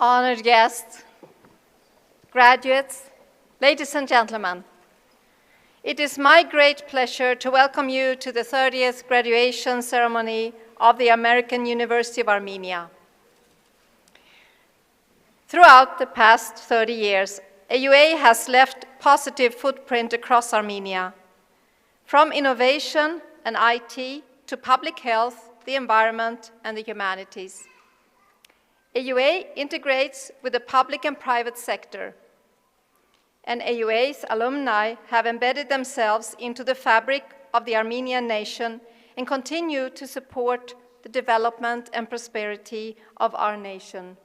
honored guests, graduates, ladies and gentlemen. It is my great pleasure to welcome you to the 30th graduation ceremony of the American University of Armenia. Throughout the past 30 years, AUA has left positive footprint across Armenia, from innovation and IT to public health, the environment, and the humanities. AUA integrates with the public and private sector, and AUA's alumni have embedded themselves into the fabric of the Armenian nation and continue to support the development and prosperity of our nation.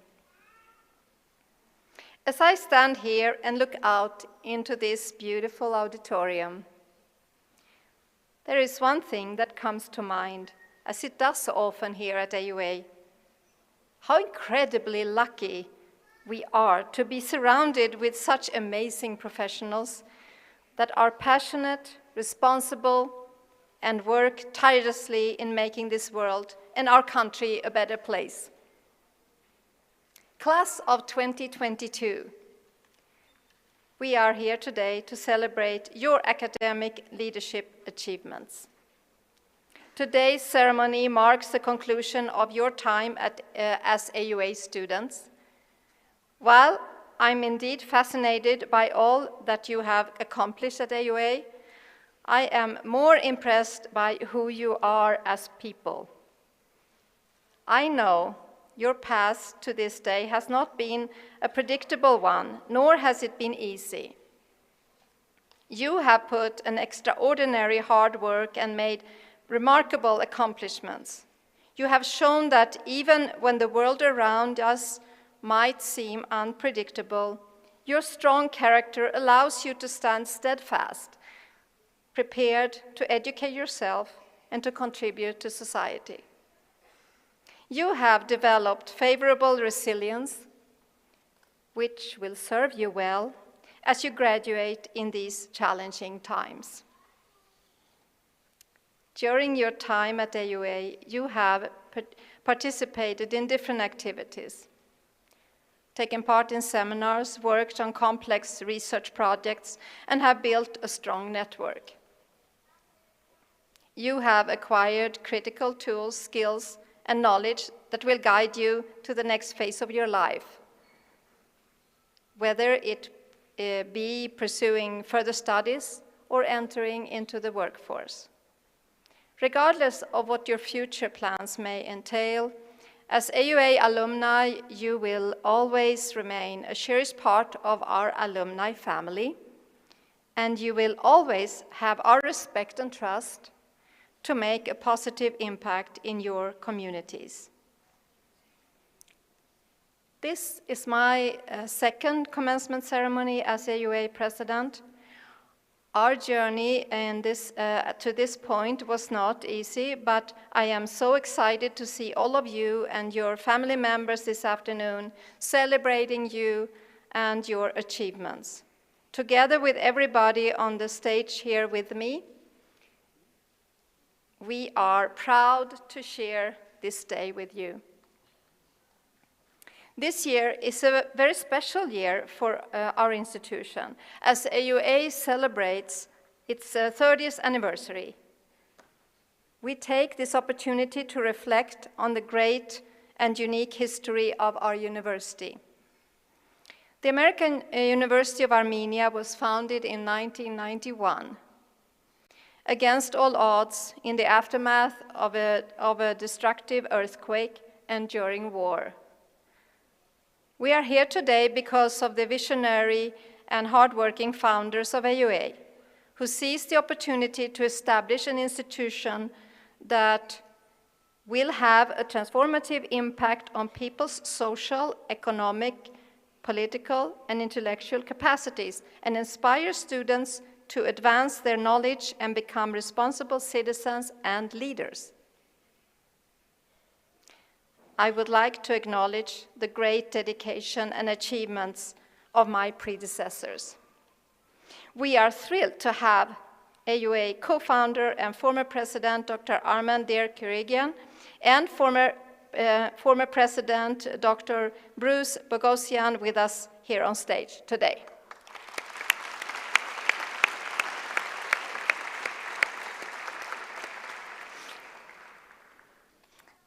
As I stand here and look out into this beautiful auditorium, there is one thing that comes to mind, as it does so often here at AUA. How incredibly lucky we are to be surrounded with such amazing professionals that are passionate, responsible, and work tirelessly in making this world and our country a better place. Class of 2022, we are here today to celebrate your academic leadership achievements. Today's ceremony marks the conclusion of your time as AUA students. While I'm indeed fascinated by all that you have accomplished at AUA, I am more impressed by who you are as people. I know your path to this day has not been a predictable one, nor has it been easy. You have put an extraordinary hard work and made remarkable accomplishments. You have shown that even when the world around us might seem unpredictable, your strong character allows you to stand steadfast, prepared to educate yourself and to contribute to society. You have developed favorable resilience, which will serve you well as you graduate in these challenging times. During your time at AUA, you have participated in different activities, taken part in seminars, worked on complex research projects, and have built a strong network. You have acquired critical tools, skills, and knowledge that will guide you to the next phase of your life, whether it be pursuing further studies or entering into the workforce. Regardless of what your future plans may entail, as AUA alumni, you will always remain a cherished part of our alumni family, and you will always have our respect and trust to make a positive impact in your communities. This is my second commencement ceremony as AUA president. Our journey to this point was not easy, but I am so excited to see all of you and your family members this afternoon celebrating you and your achievements. Together with everybody on the stage here with me, we are proud to share this day with you. This year is a very special year for our institution, as AUA celebrates its 30th anniversary. We take this opportunity to reflect on the great and unique history of our university. The American University of Armenia was founded in 1991, against all odds in the aftermath of a destructive earthquake and during war. We are here today because of the visionary and hardworking founders of AUA, who seized the opportunity to establish an institution that will have a transformative impact on people's social, economic, political, and intellectual capacities, and inspire students to advance their knowledge and become responsible citizens and leaders. I would like to acknowledge the great dedication and achievements of my predecessors. We are thrilled to have AUA co-founder and former president Dr. Armen Der-Kirigian and former former President Dr. Bruce Bogosian with us here on stage today.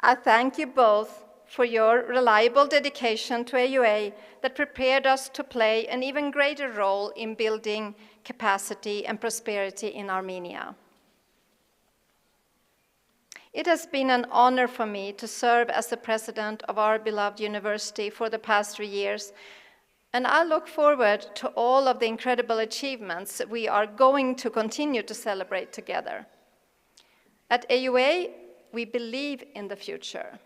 I thank you both for your reliable dedication to AUA that prepared us to play an even greater role in building capacity and prosperity in Armenia. It has been an honor for me to serve as the president of our beloved university for the past 3 years, and I look forward to all of the incredible achievements we are going to continue to celebrate together. At AUA, we believe in the future.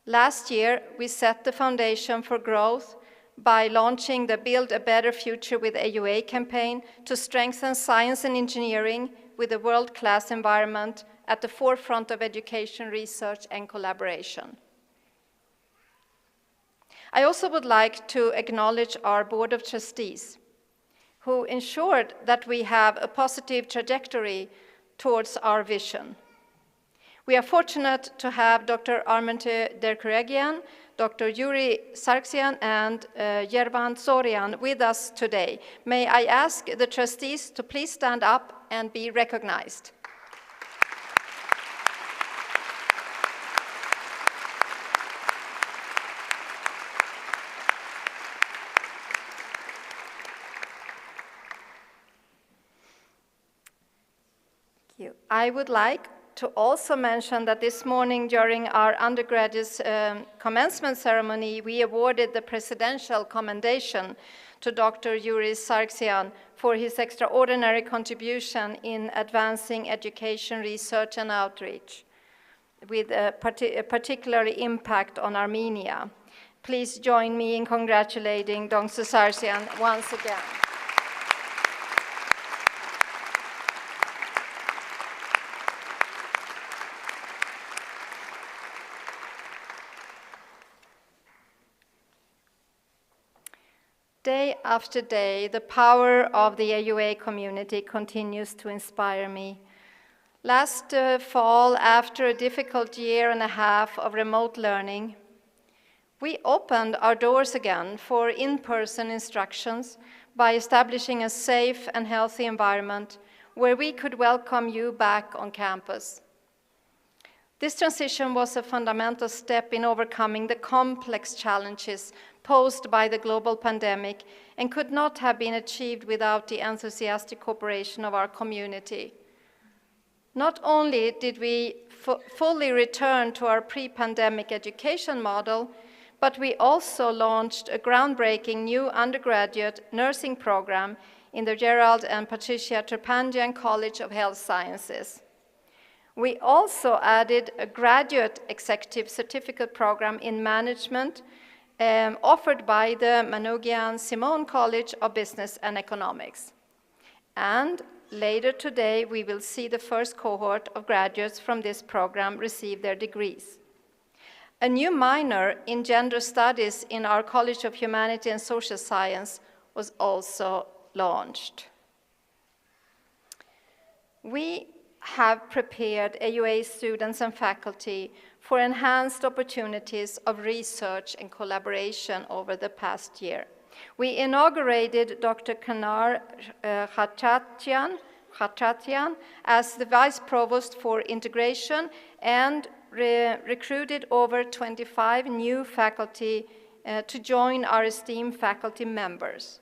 Last year, we set the foundation for growth by launching the Build a Better Future with AUA campaign to strengthen science and engineering with a world-class environment at the forefront of education, research, and collaboration. I also would like to acknowledge our Board of Trustees, who ensured that we have a positive trajectory towards our vision. We are fortunate to have Dr. Armente Derkuregian, Dr. Yuri Sargsyan, and Yervan Zorian with us today. May I ask the trustees to please stand up and be recognized. Thank you. I would like to also mention that this morning during our undergraduates' commencement ceremony, we awarded the Presidential Commendation to Dr. Yuri Sargsyan for his extraordinary contribution in advancing education, research, and outreach, with a particular impact on Armenia. Please join me in congratulating Dr. Sargsyan once again. Day after day, the power of the AUA community continues to inspire me. Last fall, after a difficult year and a half of remote learning, we opened our doors again for in-person instructions by establishing a safe and healthy environment where we could welcome you back on campus. This transition was a fundamental step in overcoming the complex challenges posed by the global pandemic and could not have been achieved without the enthusiastic cooperation of our community. Not only did we fully return to our pre-pandemic education model, but we also launched a groundbreaking new undergraduate nursing program in the Gerald and Patricia Terpandian College of Health Sciences. We also added a graduate executive certificate program in management offered by the Manoukian Simon College of Business and Economics. And later today, we will see the first cohort of graduates from this program receive their degrees. A new minor in gender studies in our College of Humanity and Social Science was also launched. We have prepared AUA students and faculty for enhanced opportunities of research and collaboration over the past year. We inaugurated Dr. Kanar Khatratian as the Vice Provost for Integration and recruited over 25 new faculty to join our esteemed faculty members.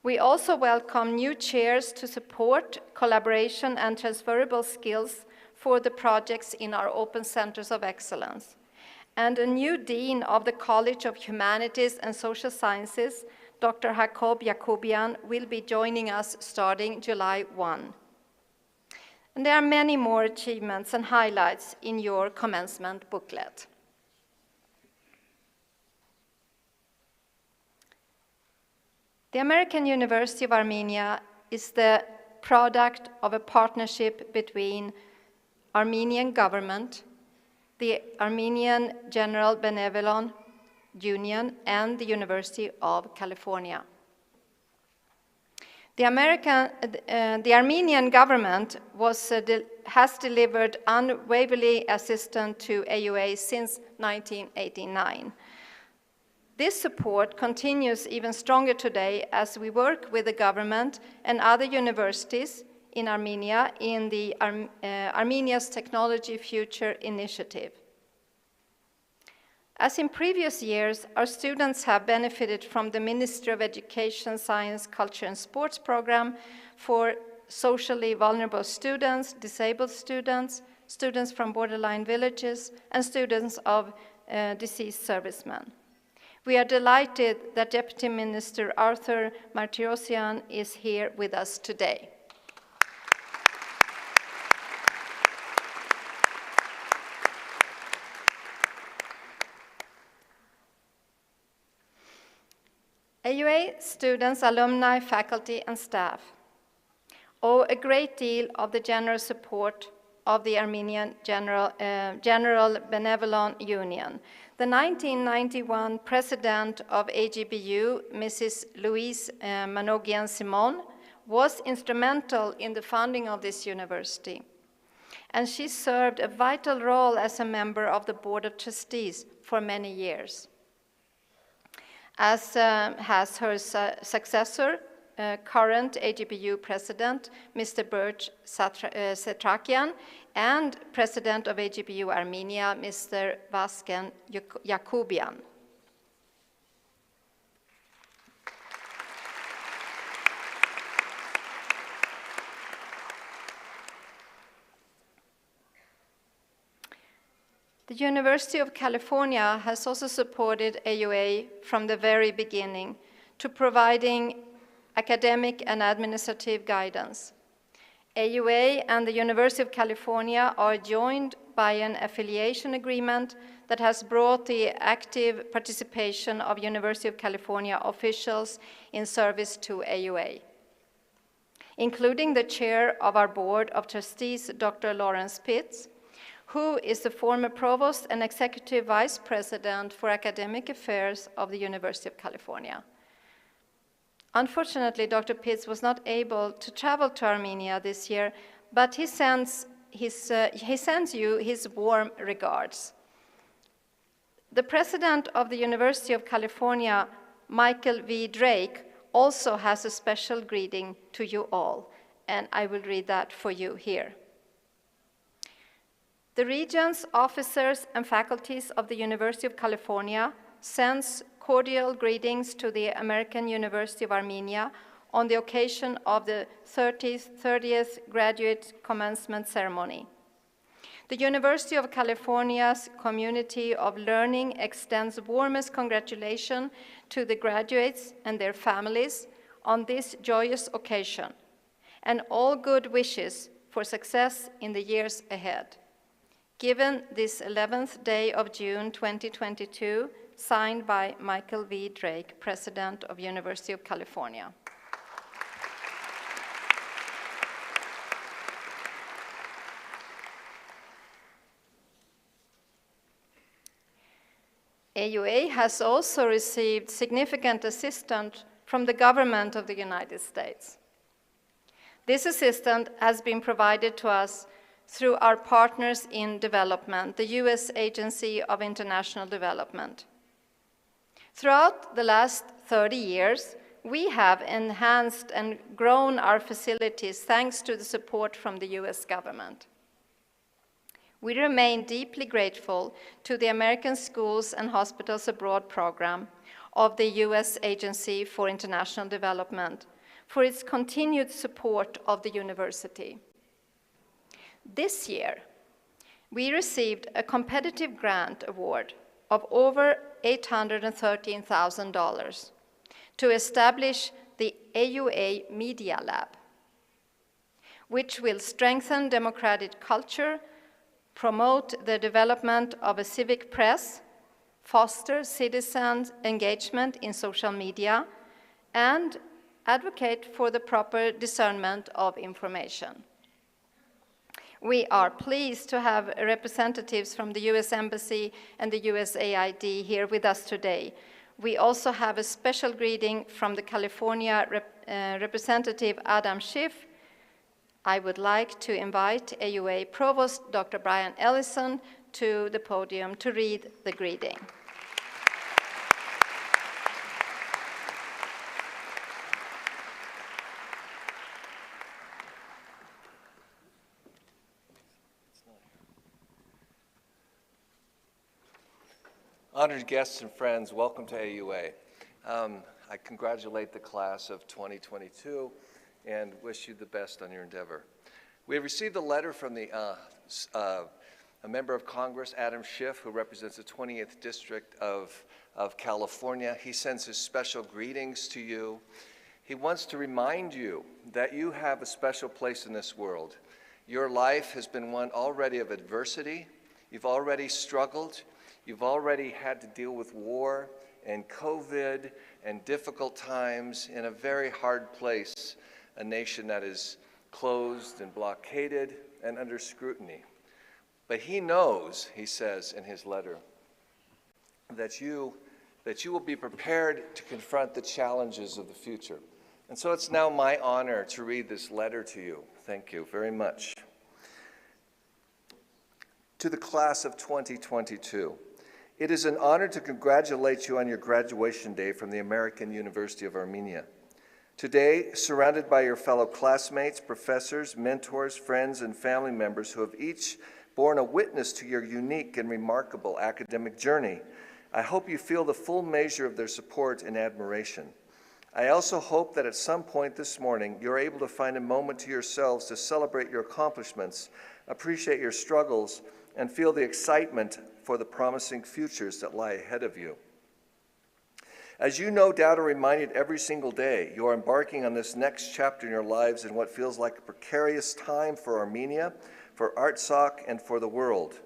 We also welcome new chairs to support collaboration and transferable skills for the projects in our open centers of excellence. And a new dean of the College of Humanities and Social Sciences, Dr. Jacob Yakubian, will be joining us starting July 1. And there are many more achievements and highlights in your commencement booklet. The American University of Armenia is the product of a partnership between Armenian government, the Armenian General Benevolent Union, and the University of California. The Armenian government has delivered unwavering assistance to AUA since 1989. This support continues even stronger today as we work with the government and other universities in Armenia in the Armenia's Technology Future Initiative. As in previous years, our students have benefited from the Ministry of Education, Science, Culture and Sports program for socially vulnerable students, disabled students, students from borderline villages, and students of deceased servicemen. We are delighted that Deputy Minister Arthur Martirosyan is here with us today. AUA students, alumni, faculty, and staff owe a great deal of the generous support of the Armenian General Benevolent Union. The 1991 president of AGBU, Mrs. Louise Manogian-Simon, was instrumental in the funding of this university, and she served a vital role as a member of the Board of Trustees for many years. As has her successor, current AGBU president, Mr. Burj Setrakian, and president of AGBU Armenia, Mr. Vasken Yakubian. The University of California has also supported AUA from the very beginning to providing academic and administrative guidance. AUA and the University of California are joined by an affiliation agreement that has brought the active participation of University of California officials in service to AUA, including the chair of our Board of Trustees, Dr. Lawrence Pitts, who is the former provost and executive vice president for academic affairs of the University of California. Unfortunately, Dr. Pitts was not able to travel to Armenia this year, but he sends you his warm regards. The president of the University of California, Michael V. Drake, also has a special greeting to you all, and I will read that for you here. The Regents, officers, and faculties of the University of California sends cordial greetings to the American University of Armenia on the occasion of the 30th graduate commencement ceremony. The University of California's community of learning extends warmest congratulations to the graduates and their families on this joyous occasion, and all good wishes for success in the years ahead. Given this 11th day of June 2022, signed by Michael V. Drake, President of University of California. AUA has also received significant assistance from the government of the United States. This assistance has been provided to us through our partners in development, the U.S. Agency of International Development. Throughout the last 30 years, we have enhanced and grown our facilities thanks to the support from the U.S. government. We remain deeply grateful to the American Schools and Hospitals Abroad program of the U.S. Agency for International Development for its continued support of the university. This year, we received a competitive grant award of over $813,000 to establish the AUA Media Lab, which will strengthen democratic culture, promote the development of a civic press, foster citizen engagement in social media, and advocate for the proper discernment of information. We are pleased to have representatives from the U.S. Embassy and the USAID here with us today. We also have a special greeting from the California representative Adam Schiff. I would like to invite AUA Provost Dr. Brian Ellison to the podium to read the greeting. Honored guests and friends, welcome to AUA. I congratulate the class of 2022 and wish you the best on your endeavor. We have received a letter from a member of Congress, Adam Schiff, who represents the 20th District of California. He sends his special greetings to you. He wants to remind you that you have a special place in this world. Your life has been one already of adversity. You've already struggled. You've already had to deal with war and COVID and difficult times in a very hard place, a nation that is closed and blockaded and under scrutiny. But he knows, he says in his letter, that you will be prepared to confront the challenges of the future. And so it's now my honor to read this letter to you. Thank you very much. To the class of 2022. It is an honor to congratulate you on your graduation day from the American University of Armenia. Today, surrounded by your fellow classmates, professors, mentors, friends, and family members who have each borne a witness to your unique and remarkable academic journey, I hope you feel the full measure of their support and admiration. I also hope that at some point this morning, you're able to find a moment to yourselves to celebrate your accomplishments, appreciate your struggles, and feel the excitement for the promising futures that lie ahead of you. As you no doubt are reminded every single day, you are embarking on this next chapter in your lives in what feels like a precarious time for Armenia, for ARTSOC, and for the world.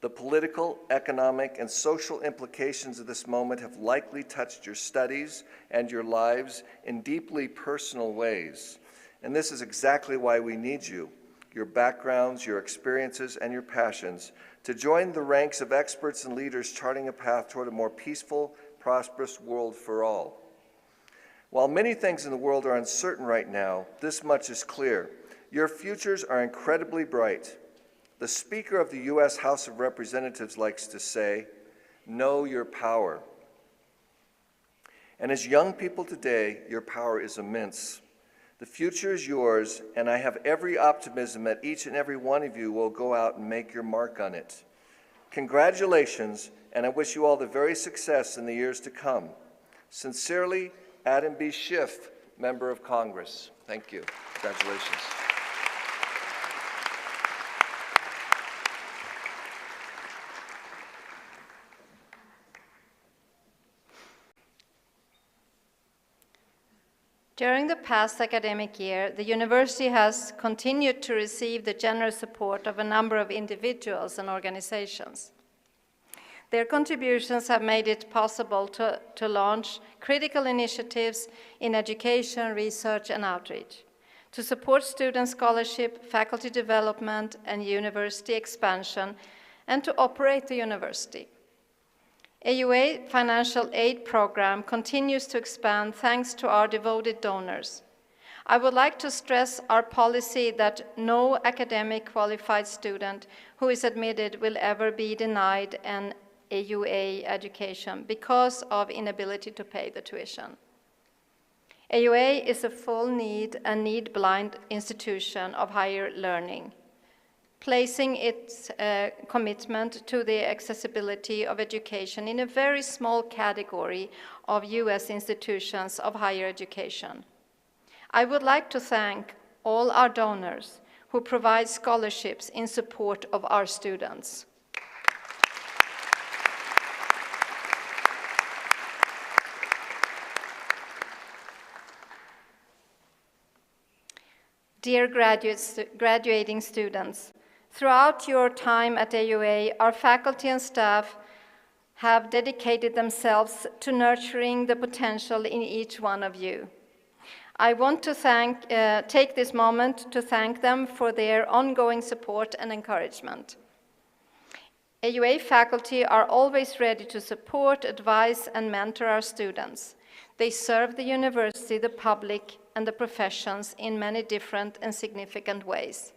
The political, economic, and social implications of this moment have likely touched your studies and your lives in deeply personal ways. And this is exactly why we need you, your backgrounds, your experiences, and your passions, to join the ranks of experts and leaders charting a path toward a more peaceful, prosperous world for all. While many things in the world are uncertain right now, this much is clear. Your futures are incredibly bright. The Speaker of the U.S. House of Representatives likes to say, "Know your power." And as young people today, your power is immense. The future is yours, and I have every optimism that each and every one of you will go out and make your mark on it. Congratulations, and I wish you all the very success in the years to come. Sincerely, Adam B. Schiff, Member of Congress. Thank you. Congratulations. During the past academic year, the university has continued to receive the generous support of a number of individuals and organizations. Their contributions have made it possible to launch critical initiatives in education, research, and outreach, to support student scholarship, faculty development, and university expansion, and to operate the university. AUA financial aid program continues to expand thanks to our devoted donors. I would like to stress our policy that no academic qualified student who is admitted will ever be denied an AUA education because of inability to pay the tuition. AUA is a full need and need-blind institution of higher learning, placing its commitment to the accessibility of education in a very small category of U.S. institutions of higher education. I would like to thank all our donors who provide scholarships in support of our students. Dear graduating students, throughout your time at AUA, our faculty and staff have dedicated themselves to nurturing the potential in each one of you. I want to take this moment to thank them for their ongoing support and encouragement. AUA faculty are always ready to support, advise, and mentor our students. They serve the university, the public, and the professions in many different and significant ways.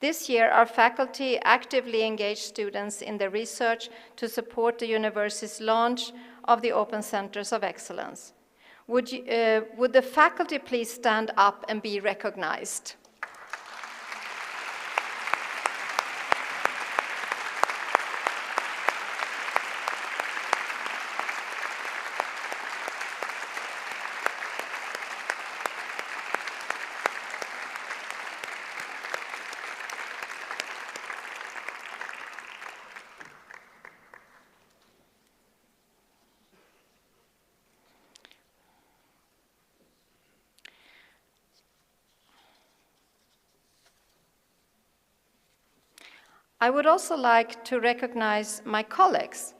This year, our faculty actively engage students in their research to support the university's launch of the Open Centers of Excellence. Would the faculty please stand up and be recognized? I would also like to recognize my colleagues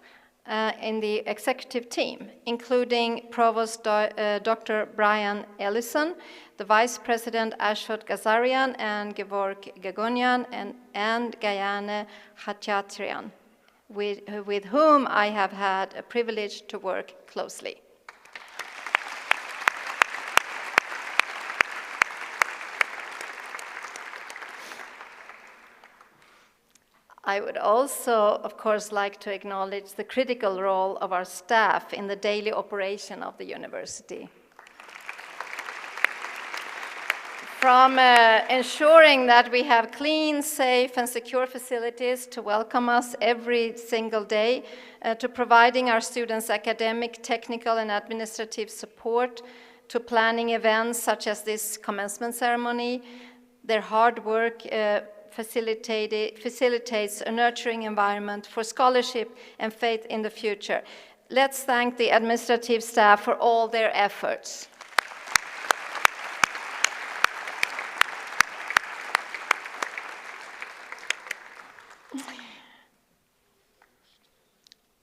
in the executive team, including Provost Dr. Brian Ellison, the Vice President Ashot Gazarian, and Gevorg Gagonian, and Gayane Khachatrian, with whom I have had a privilege to work closely. I would also, of course, like to acknowledge the critical role of our staff in the daily operation of the university. From ensuring that we have clean, safe, and secure facilities to welcome us every single day, to providing our students academic, technical, and administrative support, to planning events such as this commencement ceremony, their hard work facilitates a nurturing environment for scholarship and faith in the future. Let's thank the administrative staff for all their efforts.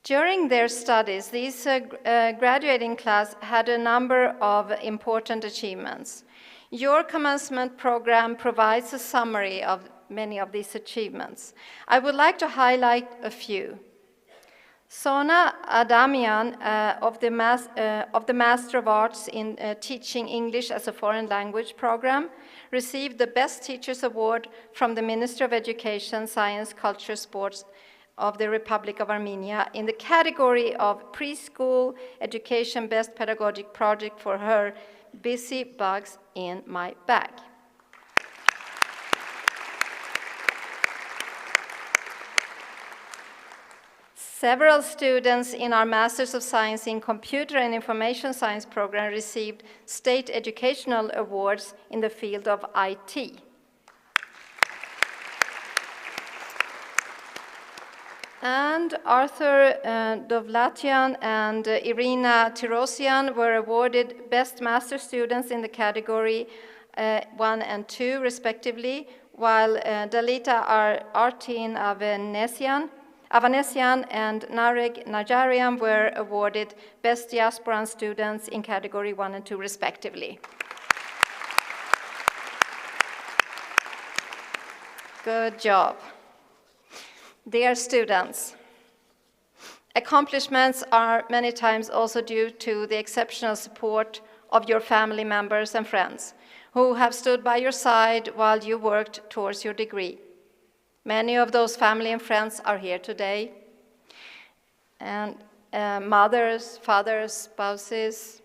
During their studies, these graduating class had a number of important achievements. Your commencement program provides a summary of many of these achievements. I would like to highlight a few. Sona Adamian of the Master of Arts in Teaching English as a Foreign Language program received the Best Teachers Award from the Ministry of Education, Science, Culture, Sports of the Republic of Armenia in the category of Preschool Education Best Pedagogic Project for her Busy Bugs in My Bag. Several students in our Masters of Science in Computer and Information Science program received state educational awards in the field of IT. And Arthur Dovlatian and Irina Tirosian were awarded Best Master Students in the category 1 and 2, respectively, while Dalita Artin Avanesian and Nareg Najarian were awarded Best Diasporan Students in category 1 and 2, respectively. Good job. Dear students, accomplishments are many times also due to the exceptional support of your family members and friends who have stood by your side while you worked towards your degree. Many of those family and friends are here today. And mothers, fathers, spouses,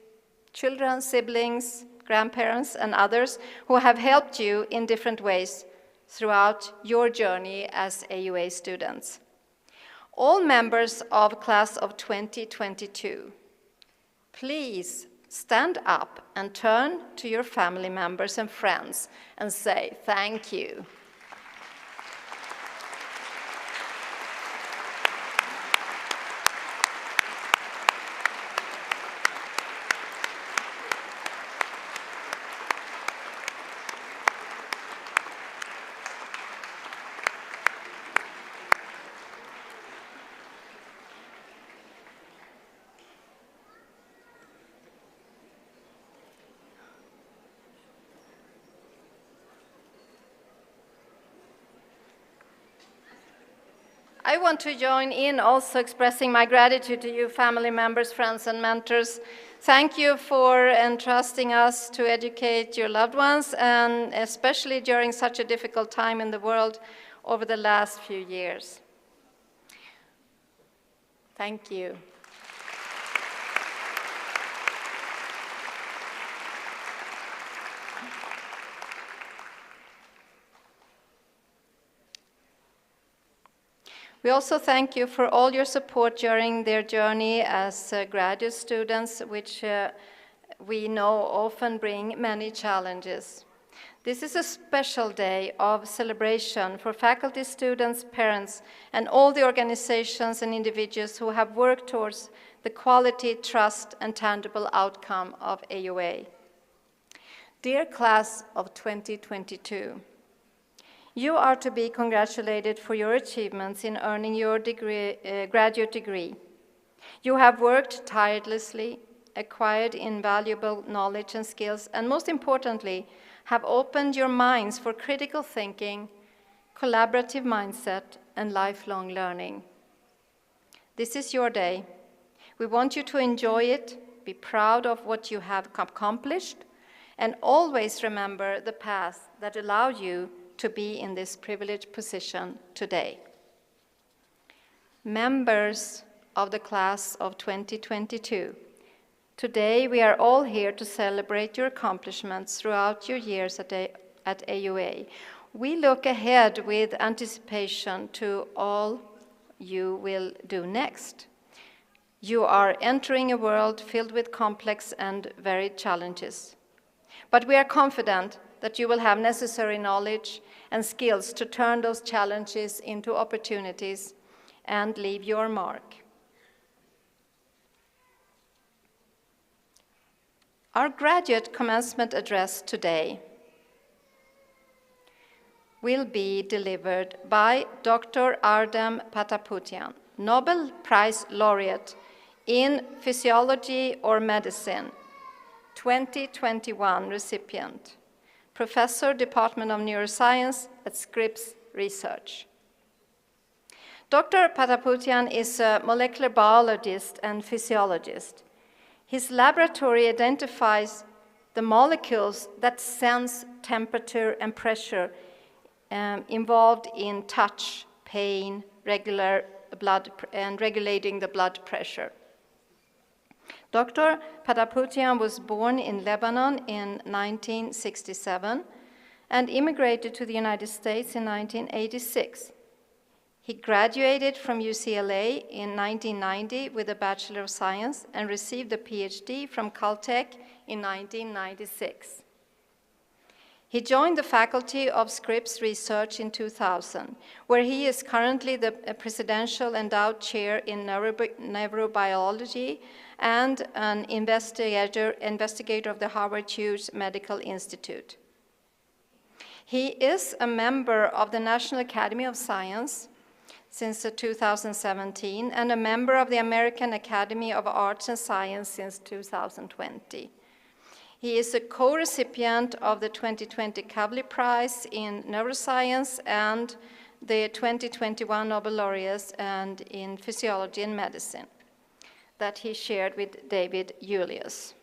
children, siblings, grandparents, and others who have helped you in different ways throughout your journey as AUA students. All members of class of 2022, please stand up and turn to your family members and friends and say thank you. I want to join in also expressing my gratitude to you, family members, friends, and mentors. Thank you for entrusting us to educate your loved ones, and especially during such a difficult time in the world over the last few years. Thank you. We also thank you for all your support during their journey as graduate students, which we know often bring many challenges. This is a special day of celebration for faculty, students, parents, and all the organizations and individuals who have worked towards the quality, trust, and tangible outcome of AUA. Dear class of 2022, you are to be congratulated for your achievements in earning your graduate degree. You have worked tirelessly, acquired invaluable knowledge and skills, and most importantly, have opened your minds for critical thinking, collaborative mindset, and lifelong learning. This is your day. We want you to enjoy it, be proud of what you have accomplished, and always remember the path that allowed you to be in this privileged position today. Members of the class of 2022, today we are all here to celebrate your accomplishments throughout your years at AUA. We look ahead with anticipation to all you will do next. You are entering a world filled with complex and varied challenges. But we are confident that you will have necessary knowledge and skills to turn those challenges into opportunities and leave your mark. Our graduate commencement address today will be delivered by Dr. Ardem Pataputian, Nobel Prize laureate in Physiology or Medicine, 2021 recipient, Professor, Department of Neuroscience at Scripps Research. Dr. Pataputian is a molecular biologist and physiologist. His laboratory identifies the molecules that sense temperature and pressure involved in touch, pain, and regulating the blood pressure. Dr. Pataputian was born in Lebanon in 1967 and immigrated to the United States in 1986. He graduated from UCLA in 1990 with a Bachelor of Science and received a PhD from Caltech in 1996. He joined the faculty of Scripps Research in 2000, where he is currently the Presidential Endowed Chair in Neurobiology and an investigator of the Harvard Hughes Medical Institute. He is a member of the National Academy of Science since 2017 and a member of the American Academy of Arts and Science since 2020. He is a co-recipient of the 2020 Kavli Prize in Neuroscience and the 2021 Nobel Laureate and in Physiology and Medicine that he shared with David Julius.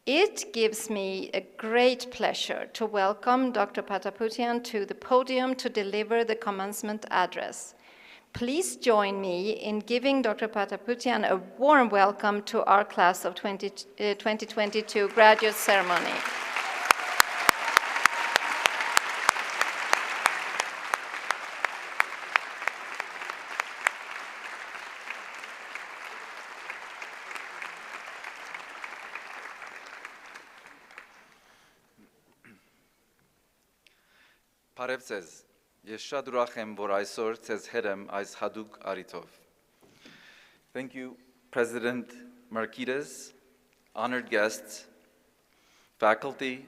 It gives me a great pleasure to welcome Dr. Pataputian to the podium to deliver the commencement address. Please join me in giving Dr. Pataputian a warm welcome to our class of 2022 graduate ceremony. Բարև ձեզ, ես շատ ուրախ եմ, որ այսօր ձեզ հետ եմ այս հատուկ առիթով. Thank you, President Marquides, honored guests, faculty,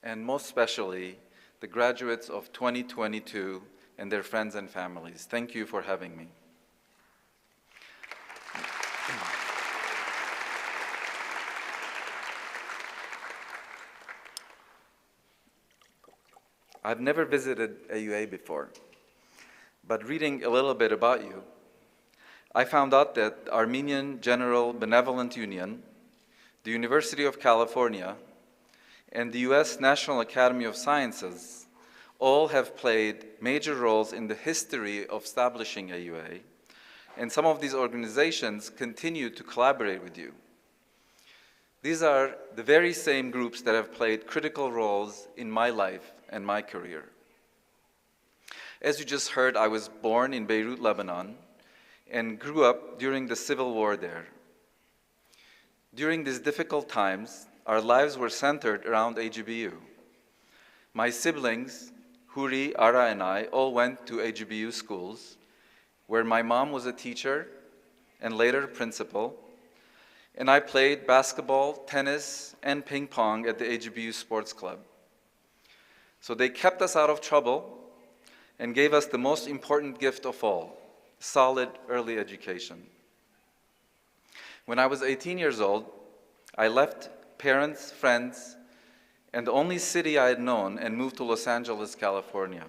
and most especially the graduates of 2022 and their friends and families. Thank you for having me. I've never visited AUA before, but reading a little bit about you, I found out that Armenian General Benevolent Union, the University of California, and the US National Academy of Sciences all have played major roles in the history of establishing AUA, and some of these organizations continue to collaborate with you. These are the very same groups that have played critical roles in my life and my career. As you just heard, I was born in Beirut, Lebanon, and grew up during the civil war there. During these difficult times, our lives were centered around AGBU. My siblings, Huri, Ara, and I all went to AGBU schools, where my mom was a teacher and later principal, and I played basketball, tennis, and ping pong at the AGBU Sports Club. So they kept us out of trouble and gave us the most important gift of all, solid early education. When I was 18 years old, I left parents, friends, and the only city I had known and moved to Los Angeles, California.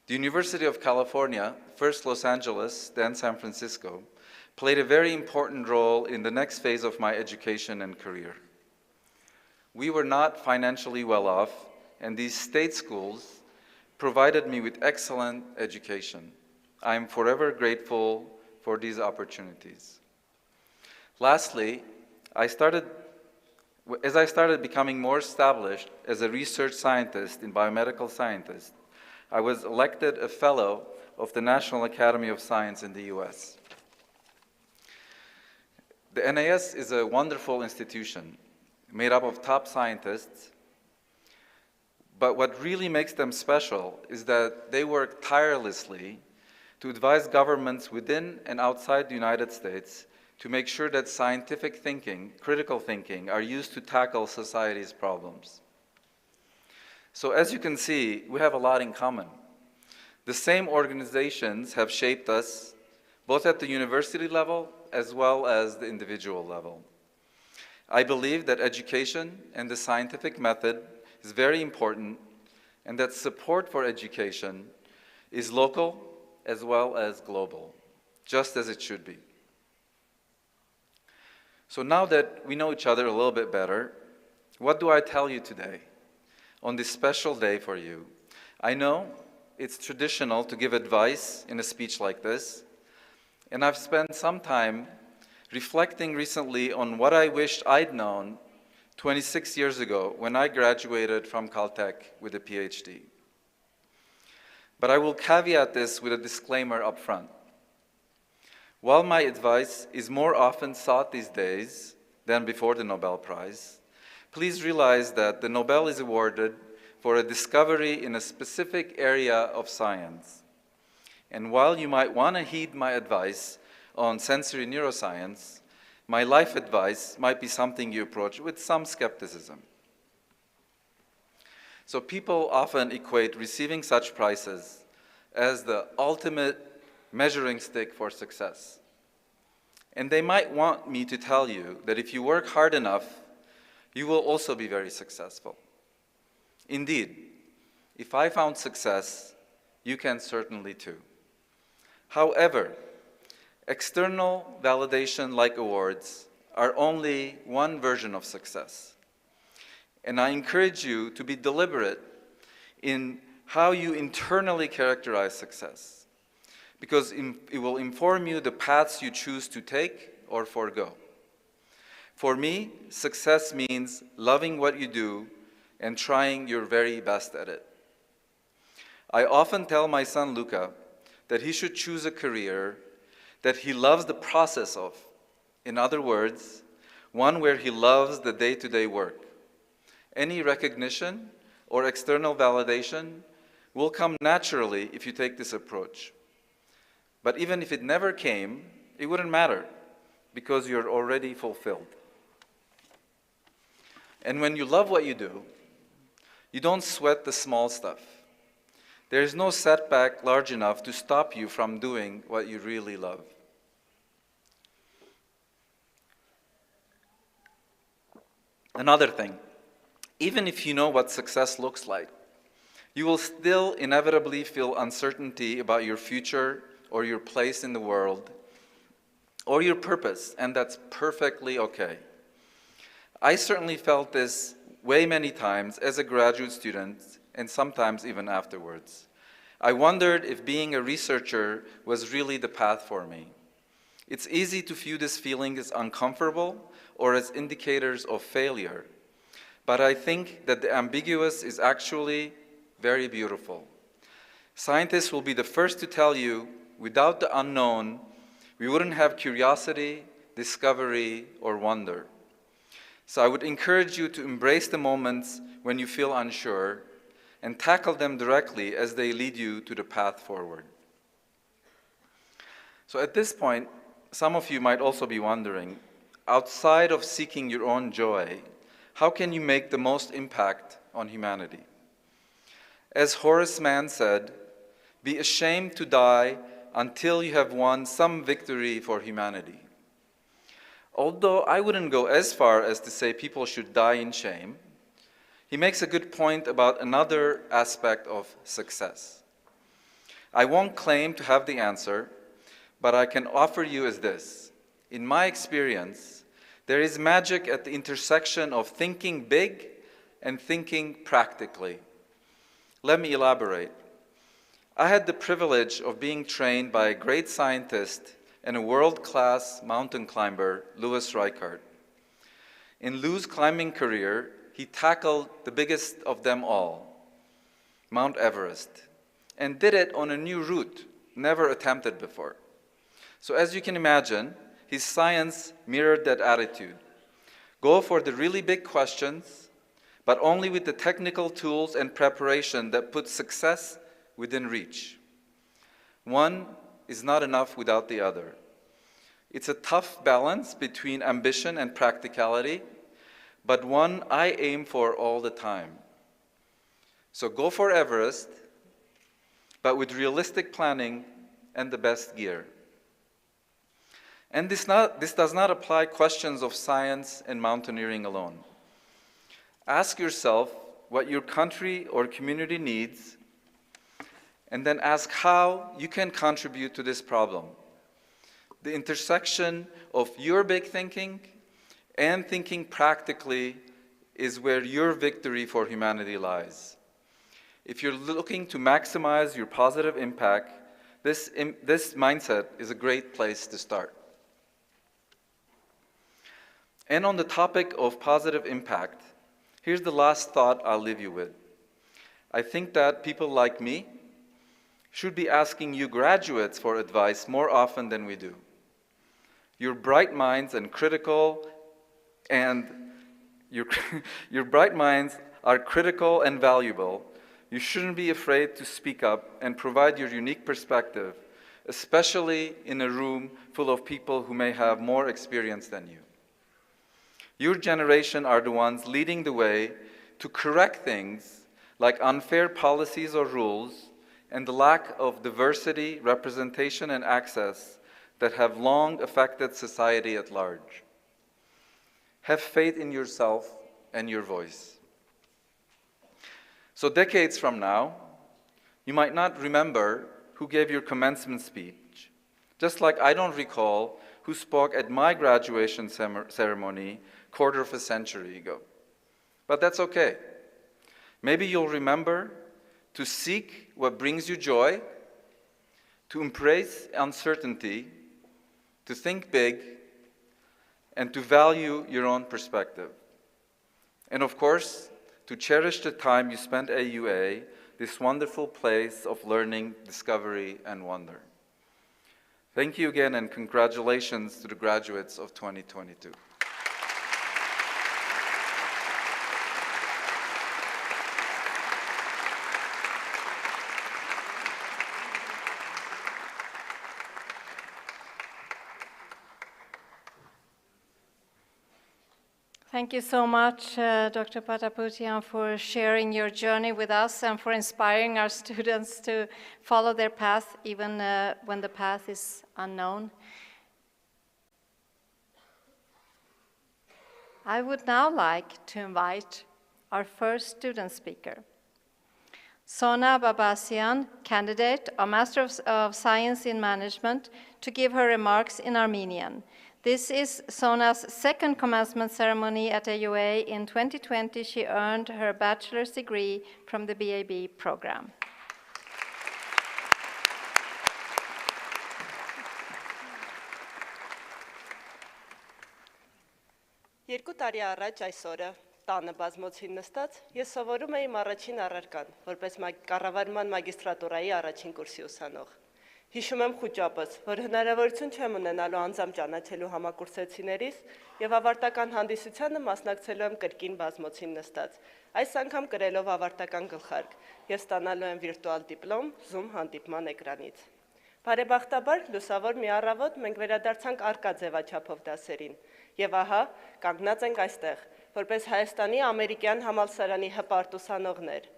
The University of California, first Los Angeles, then San Francisco, played a very important role in the next phase of my education and career. We were not financially well off, and these state schools provided me with excellent education. I am forever grateful for these opportunities. Lastly, as I started becoming more established as a research scientist in biomedical sciences, I was elected a fellow of the National Academy of Science in the US. The NAS is a wonderful institution made up of top scientists, but what really makes them special is that they work tirelessly to advise governments within and outside the United States to make sure that scientific thinking, critical thinking, are used to tackle society's problems. So as you can see, we have a lot in common. The same organizations have shaped us, both at the university level as well as the individual level. I believe that education and the scientific method is very important, and that support for education is local as well as global, just as it should be. So now that we know each other a little bit better, what do I tell you today on this special day for you? I know it's traditional to give advice in a speech like this, and I've spent some time reflecting recently on what I wished I'd known 26 years ago when I graduated from Caltech with a PhD. But I will caveat this with a disclaimer up front. While my advice is more often sought these days than before the Nobel Prize, please realize that the Nobel is awarded for a discovery in a specific area of science. And while you might want to heed my advice on sensory neuroscience, my life advice might be something you approach with some skepticism. So people often equate receiving such prizes as the ultimate measuring stick for success. And they might want me to tell you that if you work hard enough, you will also be very successful. Indeed, if I found success, you can certainly too. However, external validation like awards are only one version of success. And I encourage you to be deliberate in how you internally characterize success, because it will inform you the paths you choose to take or forego. For me, success means loving what you do and trying your very best at it. I often tell my son Luca that he should choose a career that he loves the process of. In other words, one where he loves the day-to-day work. Any recognition or external validation will come naturally if you take this approach. But even if it never came, it wouldn't matter because you're already fulfilled. And when you love what you do, you don't sweat the small stuff. There is no setback large enough to stop you from doing what you really love. Another thing, even if you know what success looks like, You will still inevitably feel uncertainty about your future or your place in the world or your purpose, and that's perfectly okay. I certainly felt this way many times as a graduate student and sometimes even afterwards. I wondered if being a researcher was really the path for me. It's easy to view this feeling as uncomfortable or as indicators of failure, but I think that the ambiguous is actually very beautiful. Scientists will be the first to tell you, without the unknown, we wouldn't have curiosity, discovery, or wonder. So I would encourage you to embrace the moments when you feel unsure and tackle them directly as they lead you to the path forward. So at this point, some of you might also be wondering, outside of seeking your own joy, how can you make the most impact on humanity? As Horace Mann said, be ashamed to die until you have won some victory for humanity. Although I wouldn't go as far as to say people should die in shame, he makes a good point about another aspect of success. I won't claim to have the answer, but I can offer you is this. In my experience, there is magic at the intersection of thinking big and thinking practically. Let me elaborate. I had the privilege of being trained by a great scientist and a world-class mountain climber, Louis Reichert. In Lou's climbing career, he tackled the biggest of them all, Mount Everest, and did it on a new route, never attempted before. So as you can imagine, his science mirrored that attitude. Go for the really big questions, but only with the technical tools and preparation that put success within reach. One is not enough without the other. It's a tough balance between ambition and practicality, but one I aim for all the time. So go for Everest, but with realistic planning and the best gear. And this does not apply questions of science and mountaineering alone. Ask yourself what your country or community needs, and then ask how you can contribute to this problem. The intersection of your big thinking and thinking practically is where your victory for humanity lies. If you're looking to maximize your positive impact, this mindset is a great place to start. And on the topic of positive impact, here's the last thought I'll leave you with. I think that people like me should be asking you graduates for advice more often than we do. Your bright minds and critical your bright minds are critical and valuable. You shouldn't be afraid to speak up and provide your unique perspective, especially in a room full of people who may have more experience than you. Your generation are the ones leading the way to correct things like unfair policies or rules and the lack of diversity, representation, and access that have long affected society at large. Have faith in yourself and your voice. So decades from now, you might not remember who gave your commencement speech, just like I don't recall who spoke at my graduation ceremony a quarter of a century ago. But that's okay. Maybe you'll remember to seek what brings you joy, to embrace uncertainty, to think big, and to value your own perspective. And of course, to cherish the time you spent at AUA, this wonderful place of learning, discovery, and wonder. Thank you again, and congratulations to the graduates of 2022. Thank you so much, Dr. Pataputian, for sharing your journey with us and for inspiring our students to follow their path even when the path is unknown. I would now like to invite our first student speaker. Sona Babasian, candidate, a Master of Science in Management, to give her remarks in Armenian. This is Sona's second commencement ceremony at AUA. In 2020, she earned her bachelor's degree from the BAB program. Երկու տարի առաջ այսօրը տանը բազմոցին նստած ես սովորում էի առաջին առարկան, որպես կառավարման մագիստրատուրայի առաջին կուրսի ուսանող։ Հիշում եմ խուճապս, որ հնարավորություն չեմ ունենալու անձամբ ճանաչելու համակուրսեցիներից եւ ավարտական հանդիսությանը մասնակցելու եմ կրկին բազմոցին նստած, այս անգամ կրելով ավարտական գլխարկ եւ ստանալու եմ վիրտուալ դիպլոմ Zoom հանդիպման էկրանից։ Բարեբախտաբար լուսավոր մի առավոտ մենք վերադարձանք արկա ձևաչափով դասերին եւ ահա կանգնած ենք այստեղ, որպես Հայաստանի ամերիկյան համալսարանի հպարտ ուսանողներ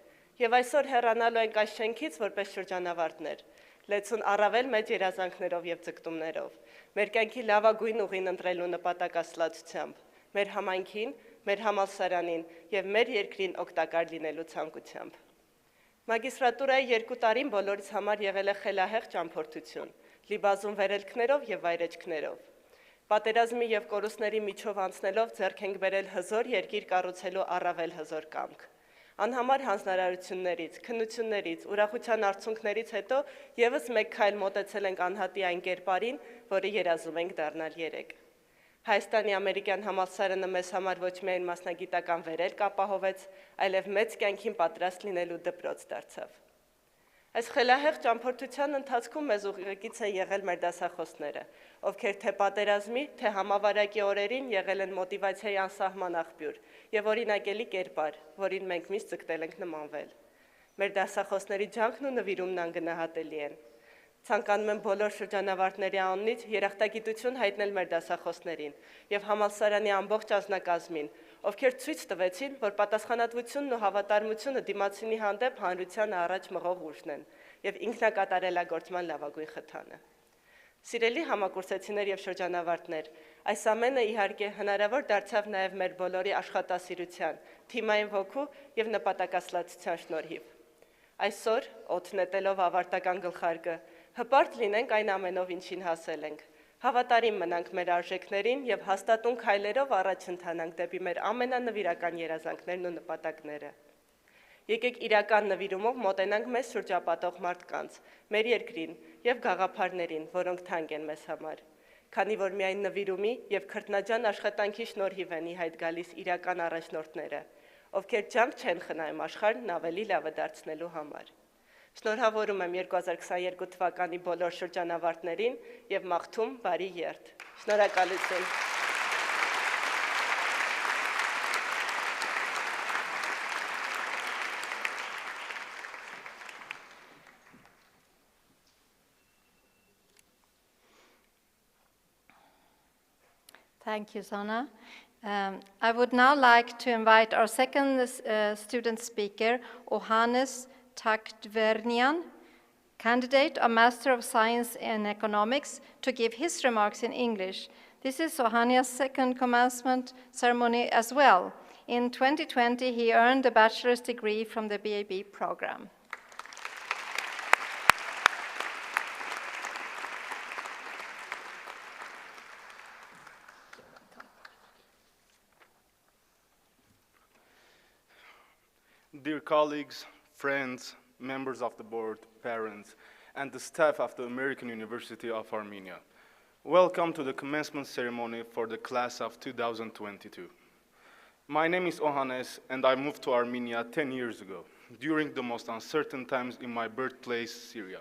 եւ այսօր հեռանալու ենք այս շենքից որպես շրջանավարտներ, լեցուն առավել մեծ երազանքներով եւ ձգտումներով, մեր կյանքի լավագույն ուղին ընտրելու նպատակասլացությամբ, մեր համայնքին, մեր համալսարանին եւ մեր երկրին օգտակար լինելու ցանկությամբ։ Մագիստրատուրայի 2 տարին բոլորիս համար եղել է խելահեղ ճամփորդություն, լիբազում վերելքներով եւ վայրեջքներով։ Պատերազմի եւ կորուստների միջով անցնելով ձեռք ենք բերել հզոր երկիր կառուցելու առավել հզոր կամք։ Անհամար հանձնարարություններից, քննություններից, ուրախության արցունքներից հետո եւս մեկ քայլ մոտեցել ենք անհատի այն կերպարին, որը երազում ենք դառնալ երեք։ Հայաստանի ամերիկյան համալսարանը մեզ համար ոչ միայն մասնագիտական վերելք ապահովեց, այլև մեծ կյանքին պատրաստ լինելու դպրոց դարձավ։ Այս խելահեղ ճամփորդության ընթացքում մեզ ուղեկից են եղել մեր դասախոսները, ովքեր թե պատերազմի, թե համավարակի օրերին եղել են մոտիվացիայի անսահման աղբյուր եւ օրինակելի կերպար, որին մենք միշտ ձգտել ենք նմանվել։ Մեր դասախոսների ջանքն ու նվիրումն անգնահատելի են։ Ցանկանում եմ բոլոր շրջանավարտների անունից երախտագիտություն հայտնել մեր դասախոսներին եւ համալսարանի ամբողջ անձնակազմին, ովքեր ցույց տվեցին, որ պատասխանատվությունն ու հավատարմությունը դիմացինի հանդեպ հանրությանը առաջ մղող ուժն են եւ ինքնակատարելագործման լավագույն խթանը։ Սիրելի համակուրսեցիներ եւ շրջանավարտներ, այս ամենը իհարկե հնարավոր դարձավ նաեւ մեր բոլորի աշխատասիրության, թիմային ոգու եւ նպատակասլացության շնորհիվ։ Այսօր, օդ նետելով ավարտական գլխարկը, հպարտ լինենք այն ամենով, ինչին հասել ենք, հավատարիմ մնանք մեր արժեքներին եւ հաստատուն քայլերով առաջ ընթանանք դեպի մեր ամենանվիրական երազանքներն ու նպատակները։ Եկեք իրական նվիրումով մոտենանք մեզ շրջապատող մարդկանց, մեր երկրին եւ գաղափարներին, որոնք թանկ են մեզ համար։ Քանի որ միայն նվիրումի եւ քրտնաջան աշխատանքի շնորհիվ են ի հայտ գալիս իրական առաջնորդները, ովքեր ջանք չեն խնայում աշխարհն ավելի լավը դարձնելու համար։ Շնորհավորում եմ 2022 թվականի բոլոր շրջանավարտներին եւ մաղթում բարի երթ։ Շնորհակալություն։ Thank you, Sona. I would now like to invite our second student speaker, Ohannes Takdvernian, candidate, a Master of Science in Economics, to give his remarks in English. This is Ohannes' second commencement ceremony as well. In 2020, he earned a bachelor's degree from the BAB program. Dear colleagues, friends, members of the board, parents, and the staff of the American University of Armenia, welcome to the commencement ceremony for the class of 2022. My name is Ohannes, and I moved to Armenia 10 years ago, during the most uncertain times in my birthplace, Syria.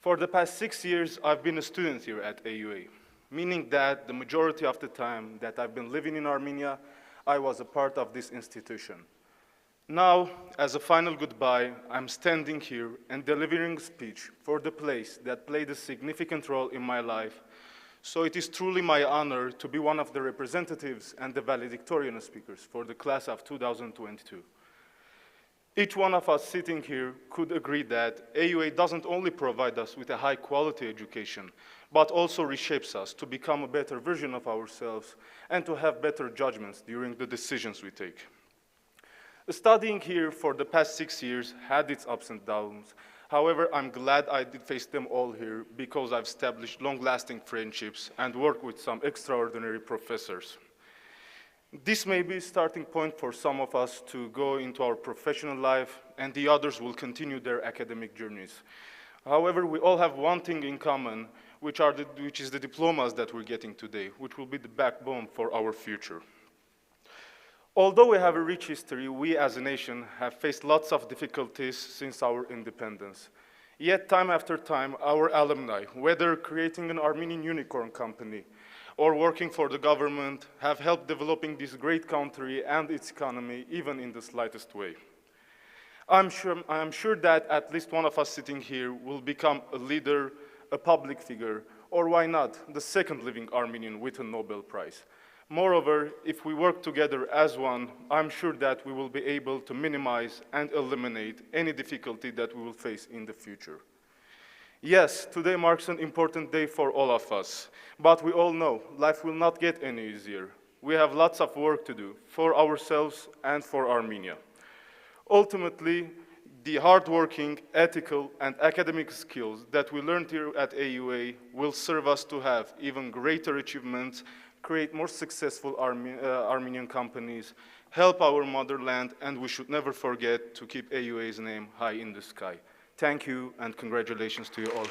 For the past 6 years, I've been a student here at AUA, meaning that the majority of the time that I've been living in Armenia, I was a part of this institution. Now, as a final goodbye, I'm standing here and delivering a speech for the place that played a significant role in my life. So it is truly my honor to be one of the representatives and the valedictorian speakers for the class of 2022. Each one of us sitting here could agree that AUA doesn't only provide us with a high-quality education, but also reshapes us to become a better version of ourselves and to have better judgments during the decisions we take. Studying here for the past 6 years had its ups and downs. However, I'm glad I did face them all here because I've established long-lasting friendships and worked with some extraordinary professors. This may be a starting point for some of us to go into our professional life, and the others will continue their academic journeys. However, we all have one thing in common, which is the diplomas that we're getting today, which will be the backbone for our future. Although we have a rich history, we as a nation have faced lots of difficulties since our independence. Yet, time after time, our alumni, whether creating an Armenian unicorn company or working for the government, have helped developing this great country and its economy, even in the slightest way. I am sure that at least one of us sitting here will become a leader, a public figure, or why not, the second living Armenian with a Nobel Prize. Moreover, if we work together as one, I'm sure that we will be able to minimize and eliminate any difficulty that we will face in the future. Yes, today marks an important day for all of us, but we all know life will not get any easier. We have lots of work to do for ourselves and for Armenia. Ultimately, the hardworking, ethical, and academic skills that we learned here at AUA will serve us to have even greater achievements, create more successful Armenian companies, help our motherland, and we should never forget to keep AUA's name high in the sky. Thank you, and congratulations to you all.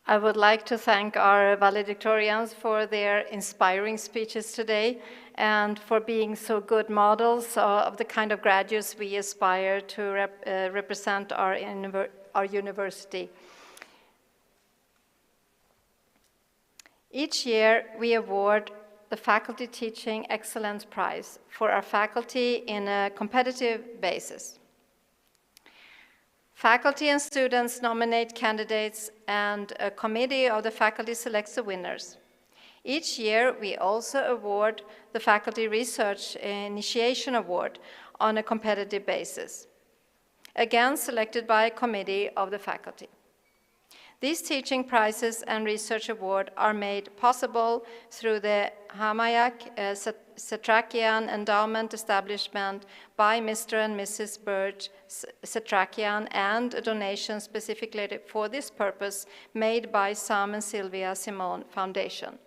I would like to thank our valedictorians for their inspiring speeches today and for being so good models of the kind of graduates we aspire to represent our university. Each year, we award the Faculty Teaching Excellence Prize for our faculty in a competitive basis. Faculty and students nominate candidates, and a committee of the faculty selects the winners. Each year, we also award the Faculty Research Initiation Award on a competitive basis, again selected by a committee of the faculty. These teaching prizes and research award are made possible through the Hamayak Satrakian Endowment Establishment by Mr. and Mrs. Birch Satrakian, and a donation specifically for this purpose made by Sam and Sylvia Simone Foundation.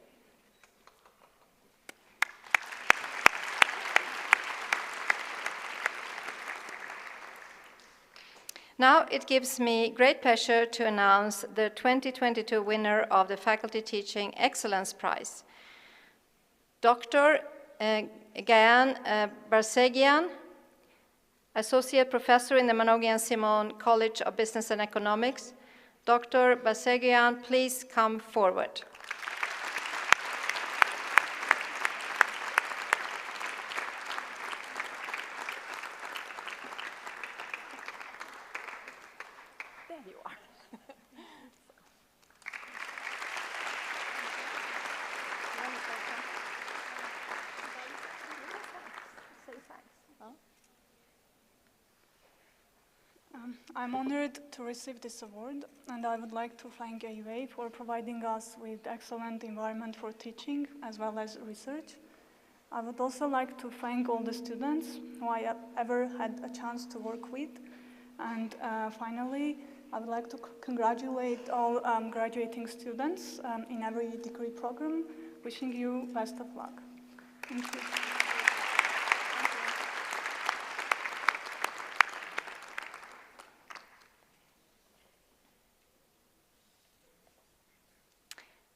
Now it gives me great pleasure to announce the 2022 winner of the Faculty Teaching Excellence Prize, Dr. Gayan Barsegian, Associate Professor in the Manogian Simon College of Business and Economics. Dr. Barsegian, please come forward. I'm honored to receive this award, and I would like to thank AUA for providing us with excellent environment for teaching as well as research. I would also like to thank all the students who I have ever had a chance to work with. And finally, I would like to congratulate all graduating students in every degree program, wishing you best of luck. Thank you.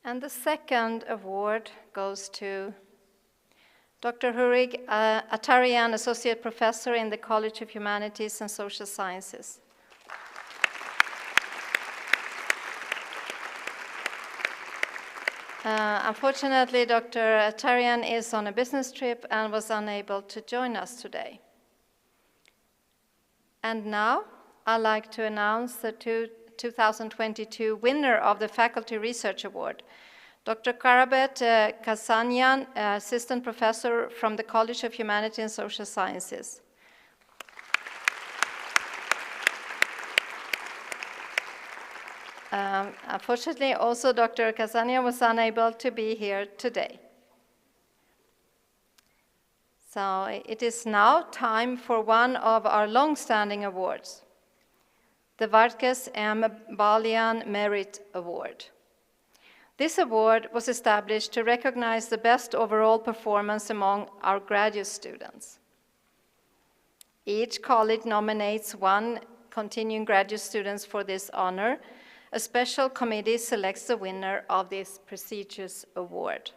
And the second award goes to Dr. Hurig Atarian, Associate Professor in the College of Humanities and Social Sciences. Unfortunately, Dr. Atarian is on a business trip and was unable to join us today. And now, I'd like to announce the 2022 winner of the Faculty Research Award, Dr. Karabet Kasanyan, Assistant Professor from the College of Humanities and Social Sciences. Unfortunately, also Dr. Kazania was unable to be here today. So it is now time for one of our long-standing awards, the Varkes M. Balian Merit Award. This award was established to recognize the best overall performance among our graduate students. Each college nominates one continuing graduate students for this honor. A special committee selects the winner of this prestigious award.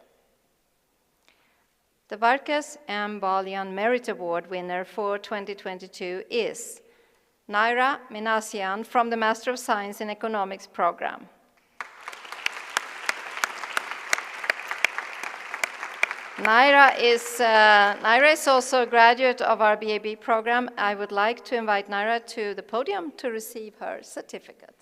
The Varkes M. Balian Merit Award winner for 2022 is Naira Minasian from the Master of Science in Economics program. Naira is also a graduate of our BAB program. I would like to invite Naira to the podium to receive her certificate.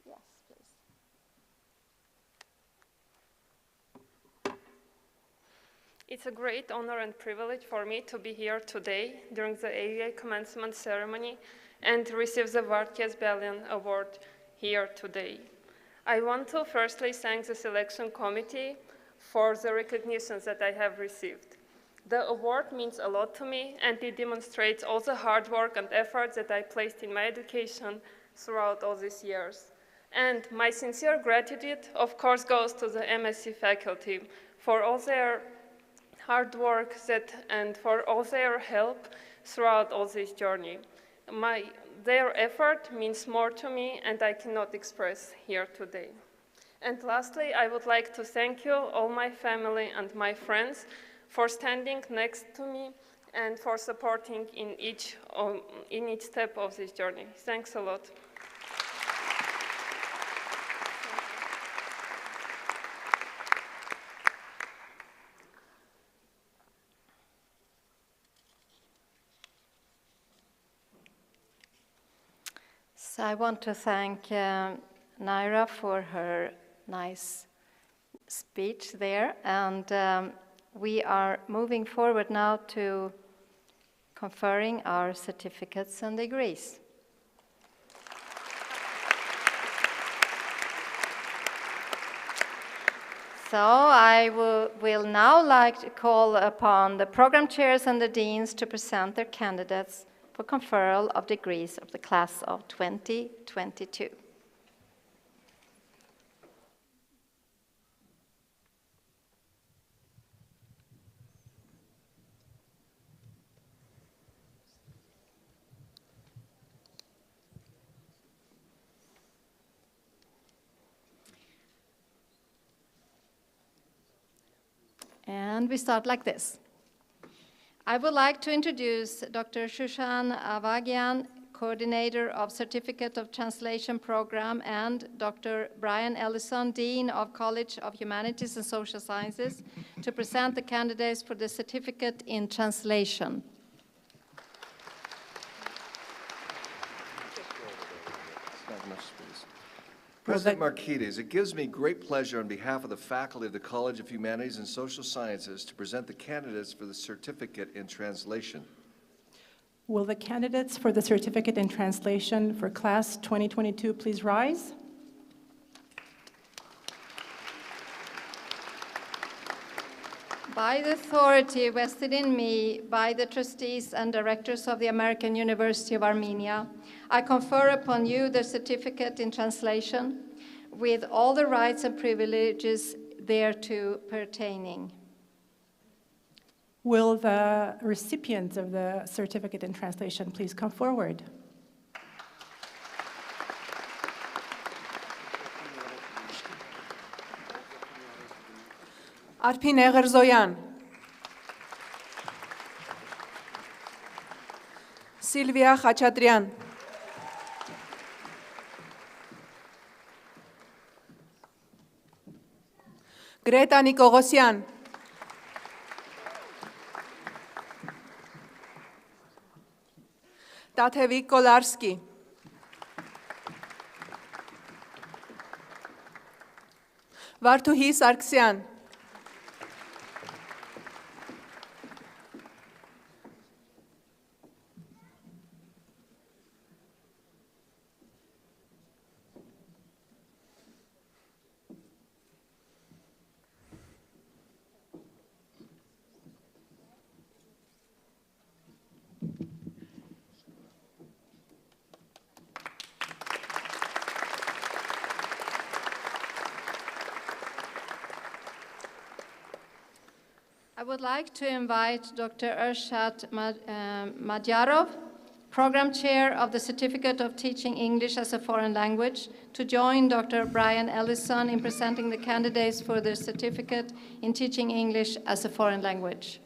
Yes, please. It's a great honor and privilege for me to be here today during the AUA commencement ceremony and to receive the Varkes Balian Award here today. I want to firstly thank the selection committee for the recognitions that I have received. The award means a lot to me, and it demonstrates all the hard work and effort that I placed in my education throughout all these years. And my sincere gratitude, of course, goes to the MSc faculty for all their hard work and for all their help throughout all this journey. Their effort means more to me, and I cannot express here today. And lastly, I would like to thank you, all my family and my friends, for standing next to me and for supporting in each step of this journey. Thanks a lot. So I want to thank Naira for her nice speech there, and we are moving forward now to conferring our certificates and degrees. So I will now like to call upon the program chairs and the deans to present their candidates for conferral of degrees of the class of 2022. And we start like this. I would like to introduce Dr. Shushan Avagian, Coordinator of Certificate of Translation Program, and Dr. Brian Ellison, Dean of College of Humanities and Social Sciences, to present the candidates for the Certificate in Translation. President Marquides, it gives me great pleasure on behalf of the faculty of the College of Humanities and Social Sciences to present the candidates for the Certificate in Translation. Will the candidates for the Certificate in Translation for Class 2022 please rise? By the authority vested in me by the trustees and directors of the American University of Armenia, I confer upon you the Certificate in Translation with all the rights and privileges thereto pertaining. Will the recipients of the Certificate in Translation please come forward? Arpin Egerzoyan, Silvia Khachaturian, Greta Nikogosyan, Tatevik Kolarski, Vartuhi Sargsyan, would like to invite Dr. Ershad Madyarov, Program Chair of the Certificate of Teaching English as a Foreign Language, to join Dr. Brian Ellison in presenting the candidates for the Certificate in Teaching English as a Foreign Language.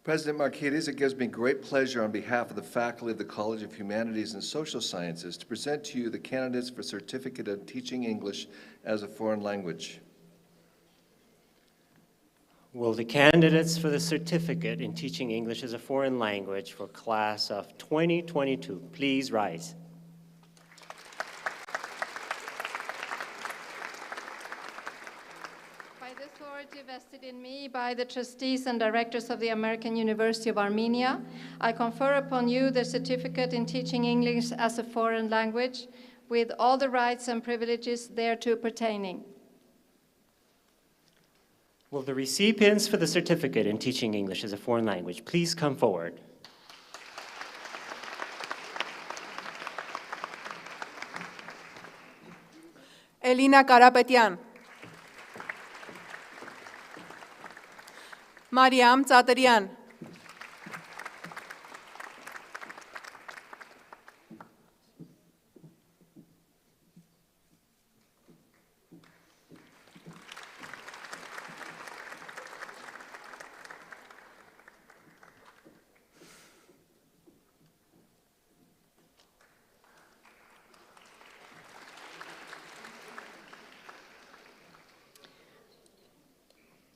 President Marquides, it gives me great pleasure on behalf of the faculty of the College of Humanities and Social Sciences to present to you the candidates for Certificate of Teaching English as a Foreign Language. Will the candidates for the Certificate in Teaching English as a Foreign Language for class of 2022 please rise? By the authority vested in me by the trustees and directors of the American University of Armenia, I confer upon you the Certificate in Teaching English as a Foreign Language with all the rights and privileges thereto pertaining. Will the recipients for the Certificate in Teaching English as a Foreign Language please come forward? Elina Karapetyan. Mariam Tsaterian.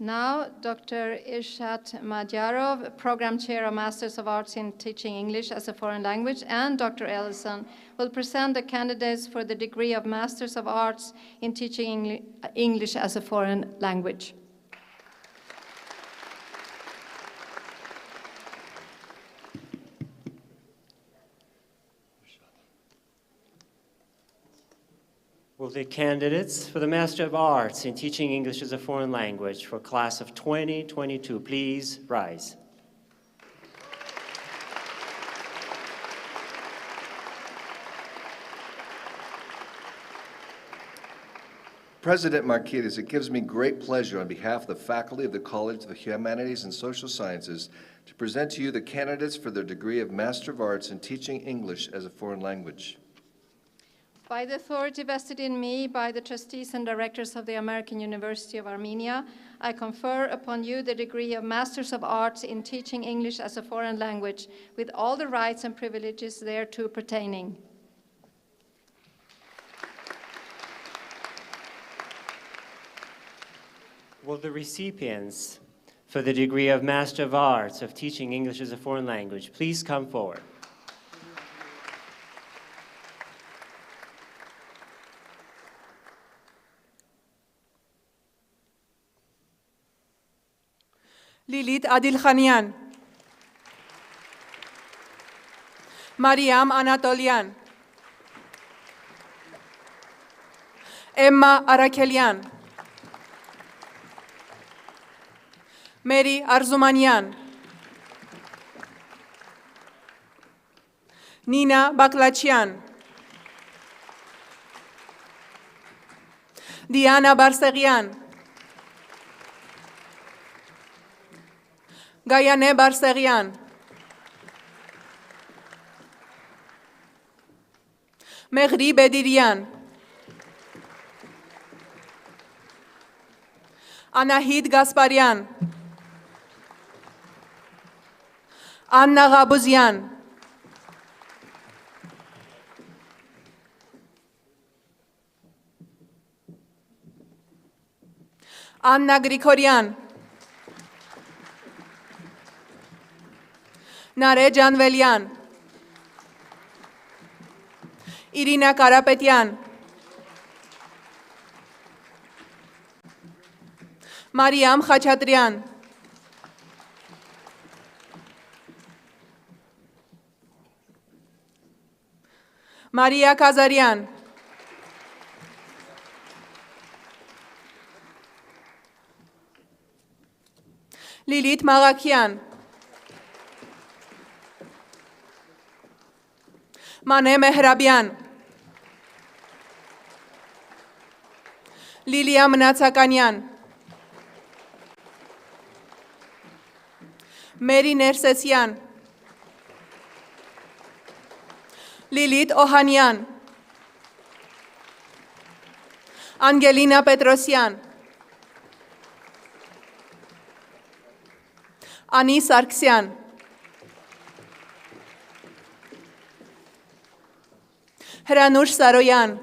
Now, Dr. Ershad Madyarov, Program Chair of Masters of Arts in Teaching English as a Foreign Language, and Dr. Ellison will present the candidates for the degree of Masters of Arts in Teaching English as a Foreign Language. Will the candidates for the Master of Arts in Teaching English as a Foreign Language for class of 2022 please rise? President Marquides, it gives me great pleasure on behalf of the faculty of the College of the Humanities and Social Sciences to present to you the candidates for their degree of Master of Arts in Teaching English as a Foreign Language. By the authority vested in me by the trustees and directors of the American University of Armenia, I confer upon you the degree of Masters of Arts in Teaching English as a Foreign Language with all the rights and privileges thereto pertaining. Will the recipients for the degree of Master of Arts of Teaching English as a Foreign Language please come forward? Lilit Adilkhanian. Mariam Anatolian. Emma Arakelian. Mary Arzumanian. Nina Baklachian. Diana Barseghian. Gayane Barseghian. Mehri Bedirian. Anahid Gasparian. Anna Gabuzian. Anna Grigorian. Nare Janvelian. Irina Karapetyan. Mariam Khachatrian. Maria Kazarian. Lilit Magakian. Mane Mehrabian. Լիլիա Մնացականյան, Մերի Ներսեսյան, Լիլիթ Օհանյան, Անգելինա Պետրոսյան, Անի Սարգսյան, Հրանուշ Սարոյան,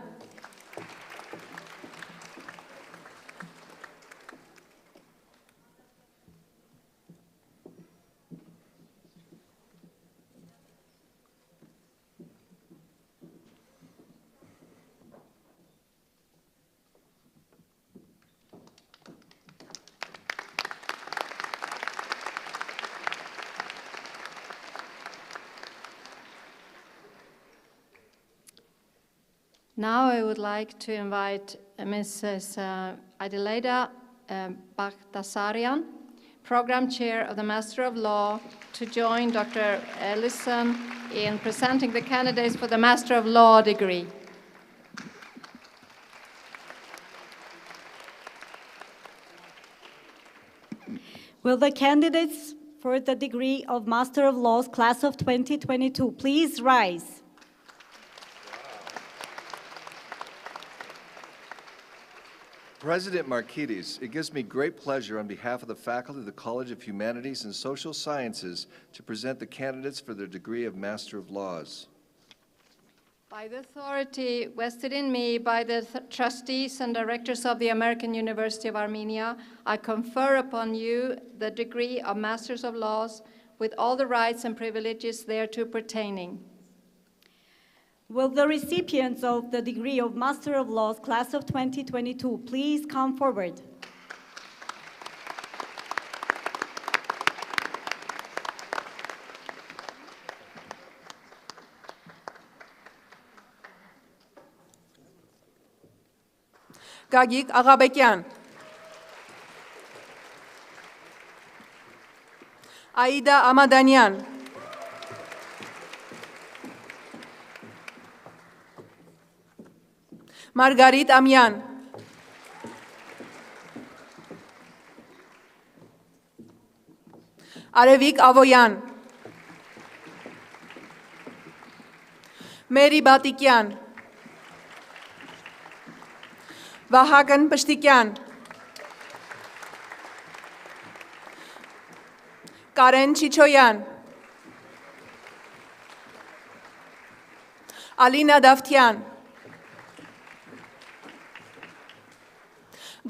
Now I would like to invite Mrs. Adelaida Baghdasaryan, Program Chair of the Master of Law, to join Dr. Ellison in presenting the candidates for the Master of Law degree. Will the candidates for the degree of Master of Laws, class of 2022, please rise? President Markides, it gives me great pleasure on behalf of the faculty of the College of Humanities and Social Sciences to present the candidates for their degree of Master of Laws. By the authority vested in me by the trustees and directors of the American University of Armenia, I confer upon you the degree of Masters of Laws with all the rights and privileges thereto pertaining. Will the recipients of the degree of Master of Laws, class of 2022, please come forward? Գագիկ Աղաբեկյան, Աիդա Ամադանյան, Մարգարիտ Ամյան, Արևիկ Ավոյան, Մերի Բատիկյան, Վահագն Պշտիկյան, Կարեն Չիչոյան, Ալինա Դավթյան,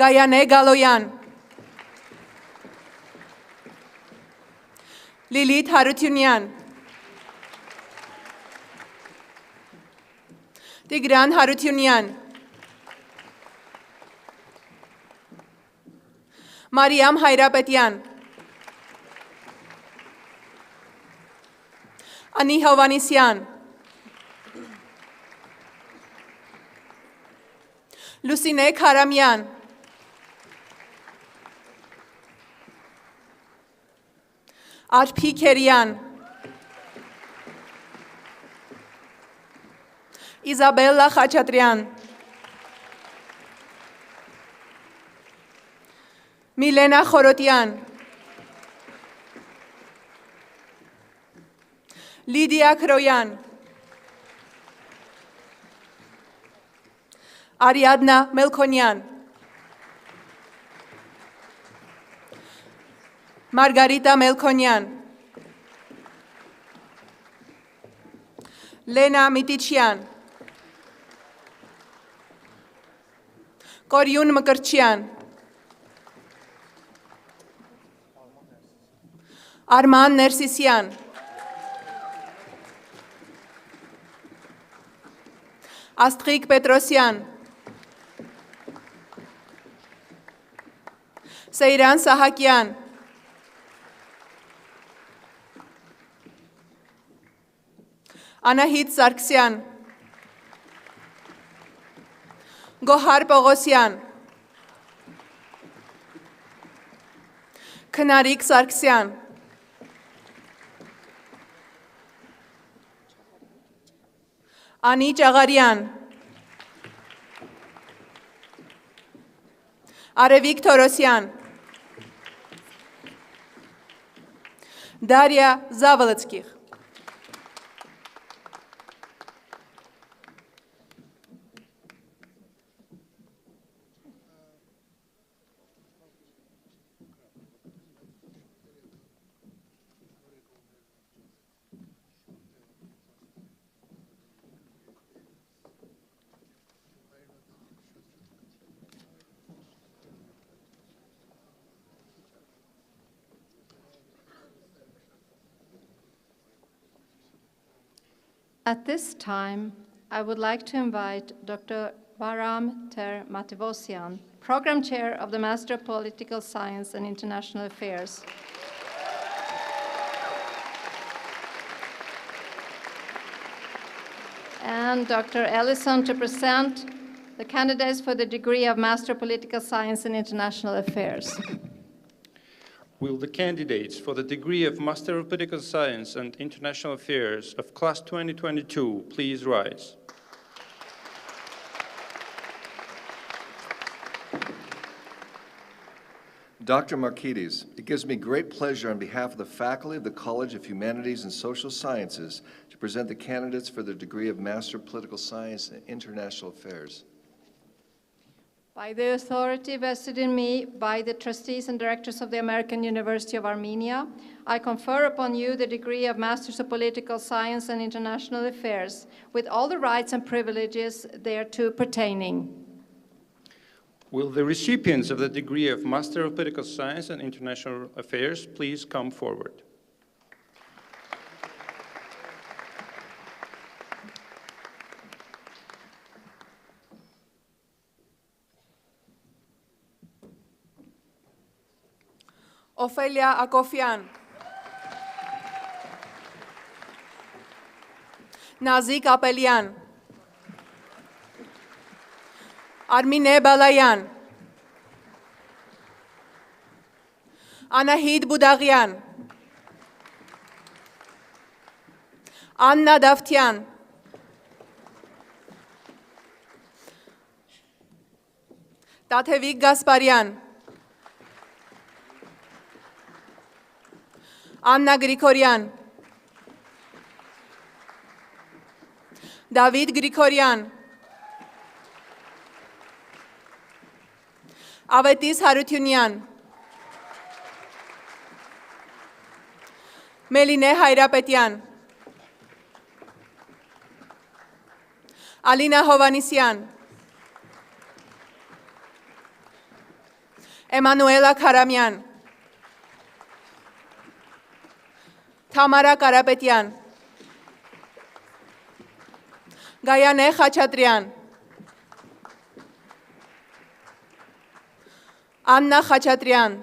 Գայանե Գալոյան, Լիլիթ Հարությունյան, Տիգրան Հարությունյան, Մարիամ Հայրապետյան, Անի Հովանիսյան, Լուսինե Քարամյան, Արփի Քերյան, Իզաբելլա Խաչատրյան, Միլենա Խորոտյան, Լիդիա Քրոյան, Արիադնա Մելքոնյան, Մարգարիտա Մելքոնյան, Լենա Միտիչյան, Կորյուն Մկրչյան, Արման Ներսիսյան, Աստղիկ Պետրոսյան, Սեյրան Սահակյան, Անահիտ Սարգսյան, Գոհար Պողոսյան, Քնարիկ Սարգսյան, Անի Ճաղարյան, Արևիկ Թորոսյան, Դարիա Զավոլոցկիխ, At this time, I would like to invite Dr. Bahram Ter Mativosyan, Program Chair of the Master of Political Science and International Affairs, and Dr. Ellison to present the candidates for the degree of Master of Political Science and International Affairs. Will the candidates for the degree of Master of Political Science and International Affairs of Class 2022 please rise? Dr. Markides, it gives me great pleasure on behalf of the faculty of the College of Humanities and Social Sciences to present the candidates for the degree of Master of Political Science and International Affairs. By the authority vested in me by the trustees and directors of the American University of Armenia, I confer upon you the degree of Masters of Political Science and International Affairs, with all the rights and privileges thereto pertaining. Will the recipients of the degree of Master of Political Science and International Affairs please come forward? Օֆելիա Ակոֆյան, Նազիկ Ապելյան, Արմինե Բալայան, Անահիտ Բուդաղյան, Աննա Դավթյան, Տաթևիկ Գասպարյան, Աննա Գրիգորյան, Դավիթ Գրիգորյան, Ավետիս Հարությունյան, Մելինե Հայրապետյան, Ալինա Հովանիսյան, Էմանուելա Քարամյան, Թամարա Կարապետյան, Գայանե Խաչատրյան, Աննա Խաչատրյան,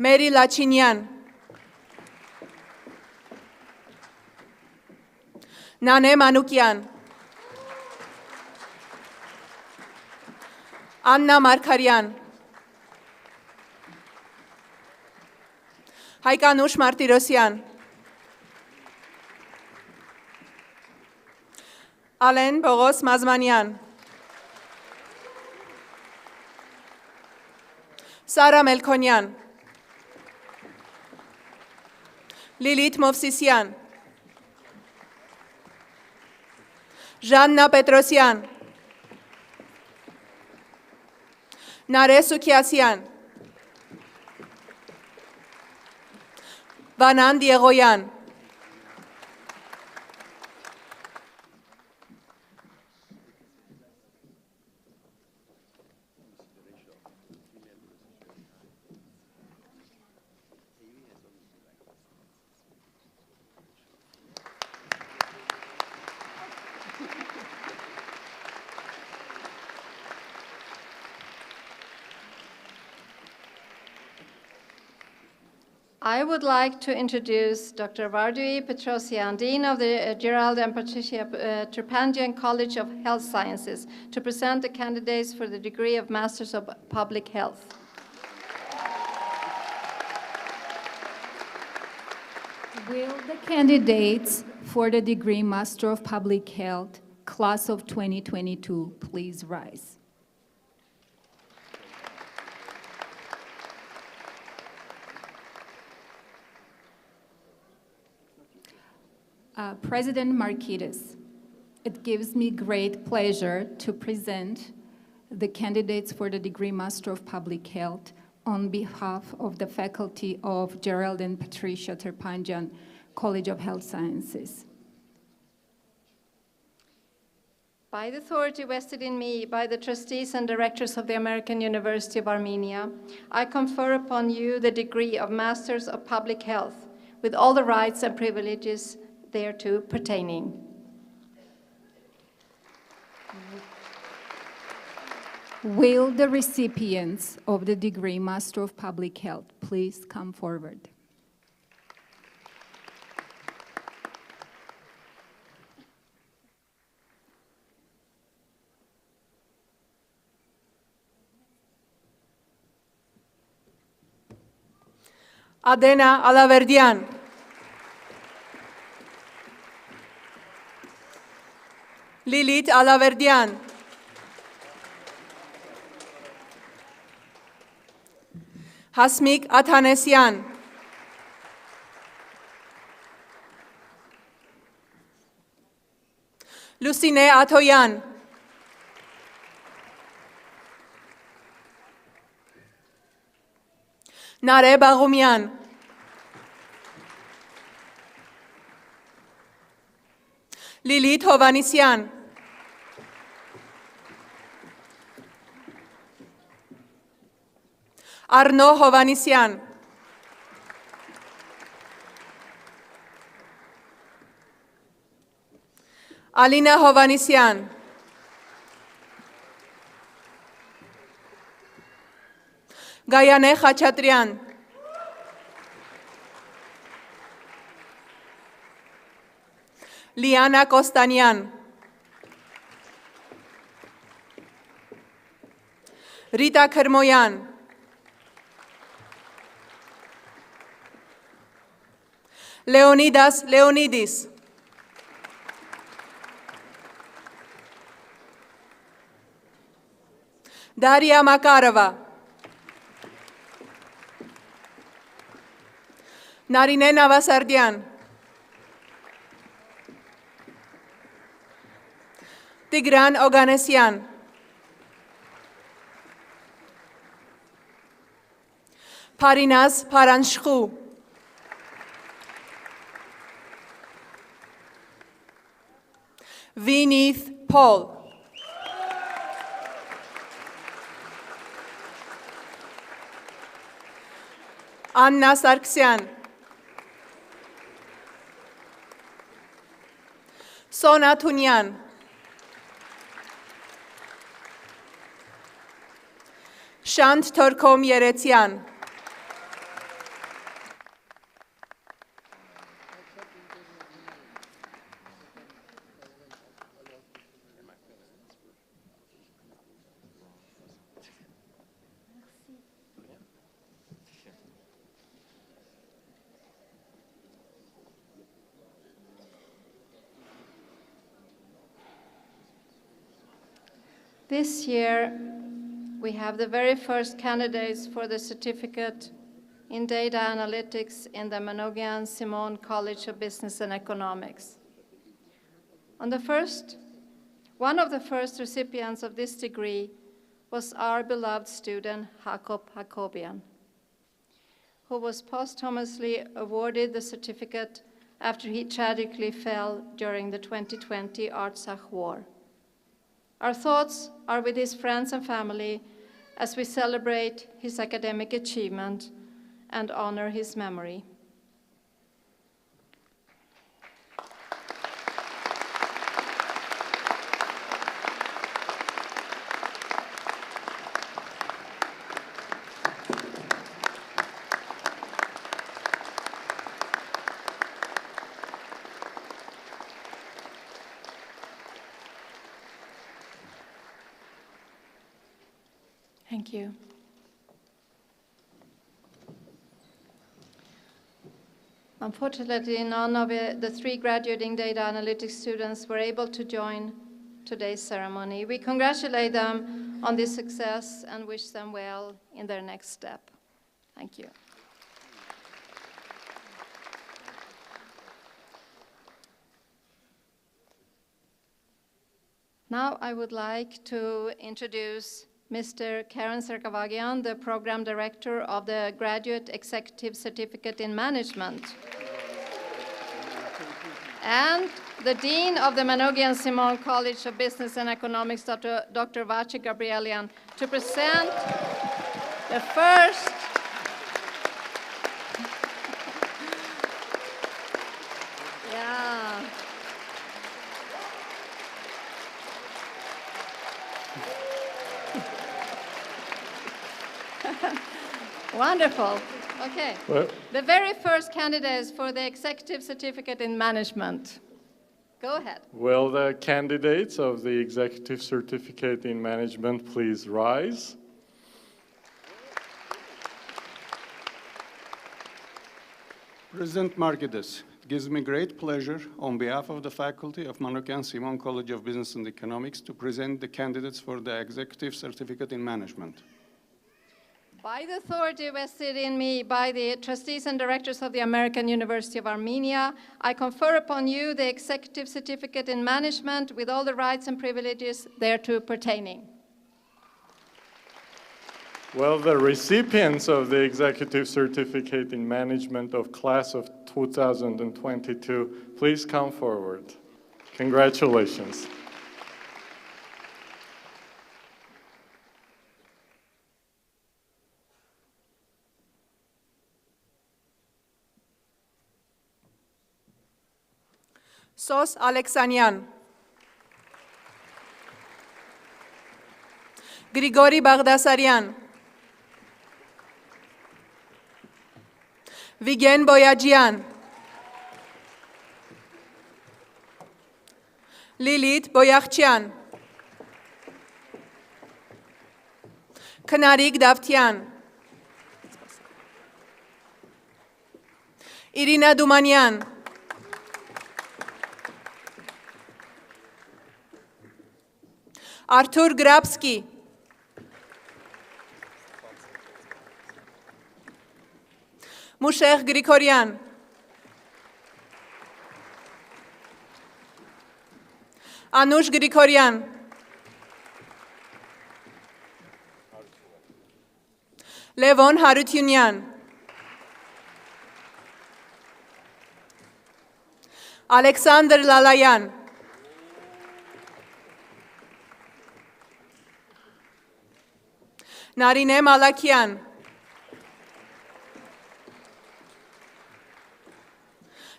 Մերի Լաչինյան, Նանե Մանուկյան, Աննա Մարգարյան, Հայկանուշ Մարտիրոսյան, Ալեն Պողոս Մազմանյան, Սարա Մելքոնյան, Լիլիթ Մովսիսյան, Ժաննա Պետրոսյան, Նարե Սուքիասյան, Վանան Դիեգոյան, I would like to introduce Dr. Vardui Petrosyan, Dean of the Gerald and Patricia Terpandian College of Health Sciences, to present the candidates for the degree of Masters of Public Health. Will the candidates for the degree Master of Public Health Class of 2022, please rise. President Marquides, it gives me great pleasure to present the candidates for the degree Master of Public Health on behalf of the faculty of Gerald and Patricia Terpanjan College of Health Sciences. By the authority vested in me by the trustees and directors of the American University of Armenia, I confer upon you the degree of Masters of Public Health with all the rights and privileges thereto pertaining. Will the recipients of the degree Master of Public Health please come forward? Adena Alaverdian. Lilith Alaverdian. Hasmik Athanesian. Lucine Atoyan. Nare Bagumian. Lilith Hovanisian. Arno Hovanisian. Alina Hovanisian. Gayane Khachatrian. Liana Kostanian. Rita Kermoyan. Leonidas Leonidis. Daria Makarova. Narine Navasardian. Tigran Oganesian. Parinas Paranshku. Vinith Paul. Anna Sargsyan. Sona Tunyan. Shant Torkom Yeretian. This year, we have the very first candidates for the certificate in data analytics in the Manogyan Simon College of Business and Economics. One of the first recipients of this degree was our beloved student, Jakob Jacobian, who was posthumously awarded the certificate after he tragically fell during the 2020 Artsakh War. Our thoughts are with his friends and family as we celebrate his academic achievement and honor his memory. Thank you. Unfortunately, none of the three graduating data analytics students were able to join today's ceremony. We congratulate them on this success and wish them well in their next step. Thank you. Now I would like to introduce Mr. Karen Serkavagian, the Program Director of the Graduate Executive Certificate in Management, and the Dean of the Manogian Simon College of Business and Economics, Dr. Vache Gabrielian, to present the first Wonderful. Okay. Well, the very first candidates for the Executive Certificate in Management. Go ahead. Will the candidates of the Executive Certificate in Management please rise? President Markides, it gives me great pleasure on behalf of the faculty of Manogian Simon College of Business and Economics to present the candidates for the Executive Certificate in Management. By the authority vested in me by the trustees and directors of the American University of Armenia, I confer upon you the Executive Certificate in Management with all the rights and privileges thereto pertaining. Will the recipients of the Executive Certificate in Management of Class of 2022 please come forward? Congratulations. Sos Alexanyan, Grigori Baghdasaryan, Vigen Boyajian, Lilit Boyakhchian, Kanarik Davtian, Irina Dumanyan, Artur Grabski, Mushekh Grigoryan, Anush Grigoryan, Levon Harutyunyan, Alexander Lalayan, Narine Malakian,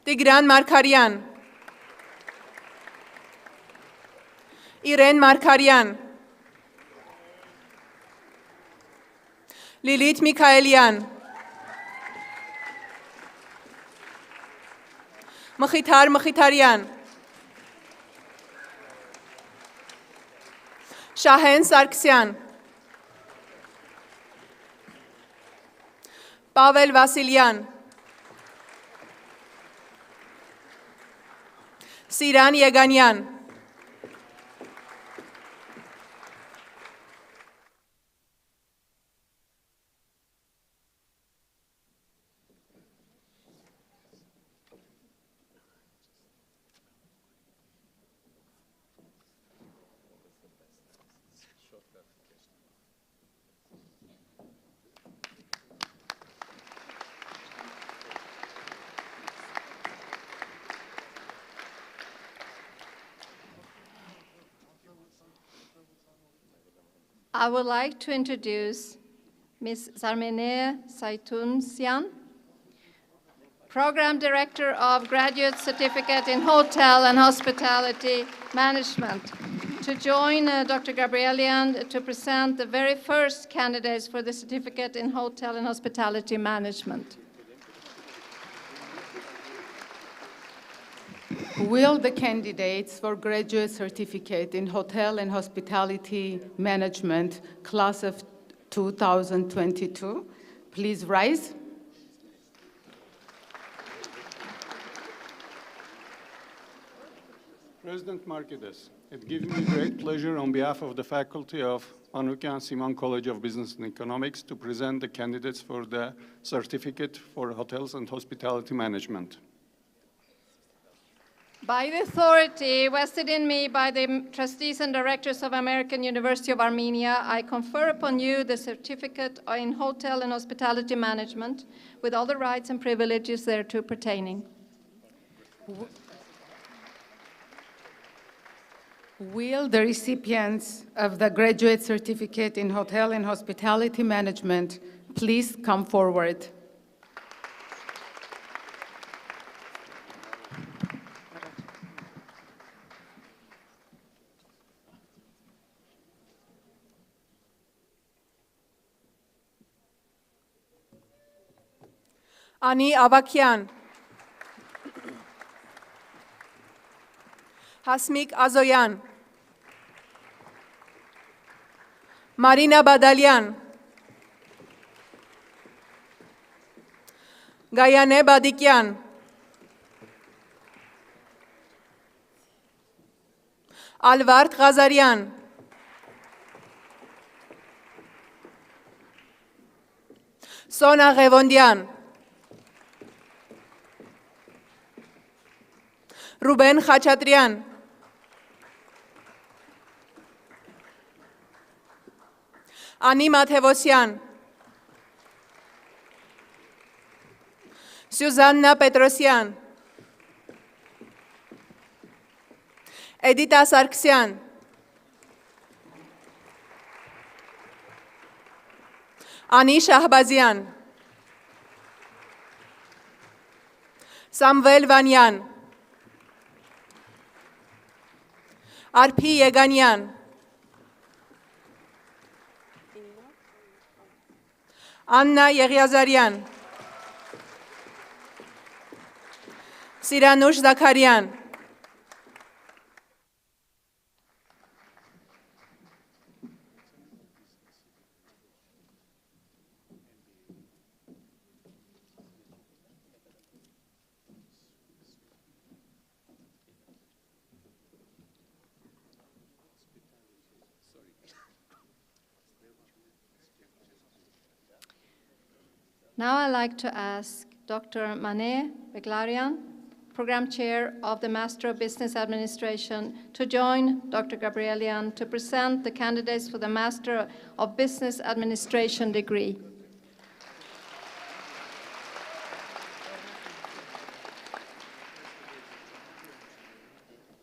Tigran Markarian, Irene Markarian, Lilit Mikaelian, Mkhitar Mkhitarian, Shahen Sargsyan, Pavel Vasilyan, Siran Yeganyan, I would like to introduce Ms. Zarmene Saitunsian, Program Director of Graduate Certificate in Hotel and Hospitality Management, to join Dr. Gabrielian to present the very first candidates for the Certificate in Hotel and Hospitality Management. Will the candidates for Graduate Certificate in Hotel and Hospitality Management, Class of 2022, please rise? President Markides, It gives me great pleasure on behalf of the faculty of Manoukian Simon College of Business and Economics to present the candidates for the certificate for hotels and hospitality management. By the authority vested in me by the trustees and directors of American University of Armenia, I confer upon you the certificate in hotel and hospitality management with all the rights and privileges thereto pertaining. Will the recipients of the graduate certificate in hotel and hospitality management please come forward? Ani Avakyan. Hasmik Azoyan. Marina Badalyan. Gayane Badikyan. Alvart Ghazarian. Sona Revondian. Ruben Khachatrian. Ani Mathevosyan. Susanna Petrosyan. Edita Sargsyan. Ani Shahbazian. Samuel Vanyan. Arpi Yeganyan. Anna Yeryazaryan. Siranush Zakarian. Now I'd like to ask Dr. Mane Beglarian, Program Chair of the Master of Business Administration, to join Dr. Gabrielian to present the candidates for the Master of Business Administration degree.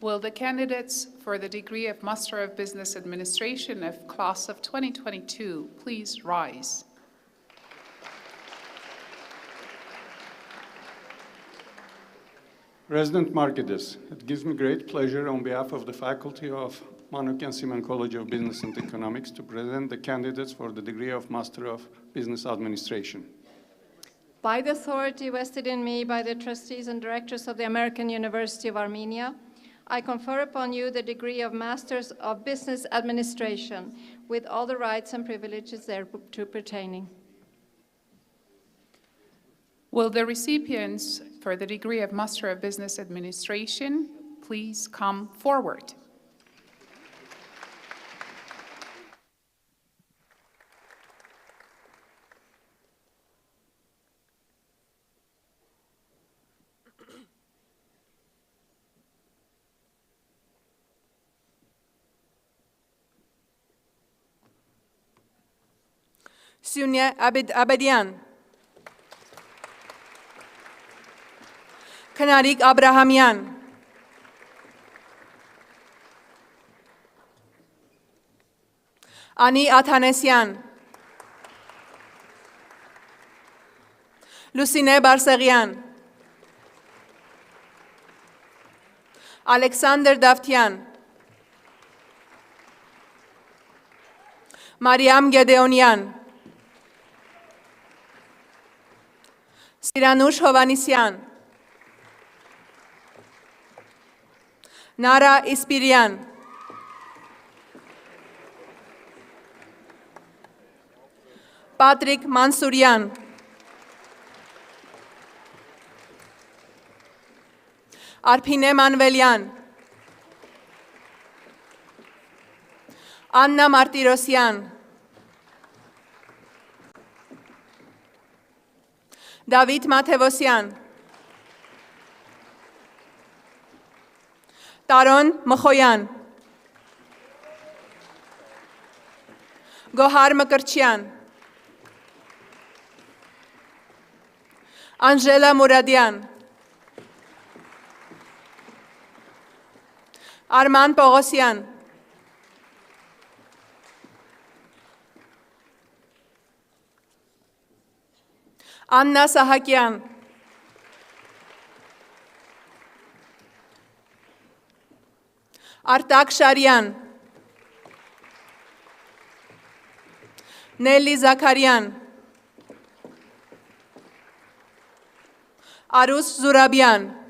Will the candidates for the degree of Master of Business Administration of class of 2022 please rise? President Markidis, it gives me great pleasure on behalf of the faculty of Manoukian Simon College of Business and Economics to present the candidates for the degree of Master of Business Administration. By the authority vested in me by the trustees and directors of the American University of Armenia, I confer upon you the degree of Masters of Business Administration with all the rights and privileges thereto pertaining. Will the recipients for the degree of Master of Business Administration please come forward? Sunya Abedian. Kanarik Abrahamian. Ani Athanesian. Lucine Barseghian. Alexander Davtian. Mariam Gedeonian. Siranush Hovanisyan. Nara Ispirian. Patrick Mansurian. Arpine Manvelian. Anna Martirosyan, David Mathevosyan, Taron Mkhoyan, Gohar Makarchian, Angela Muradian, Arman Pogosyan, Anna Sahakyan, Artak Sharian, Nelly Zakarian, Arus Zurabian,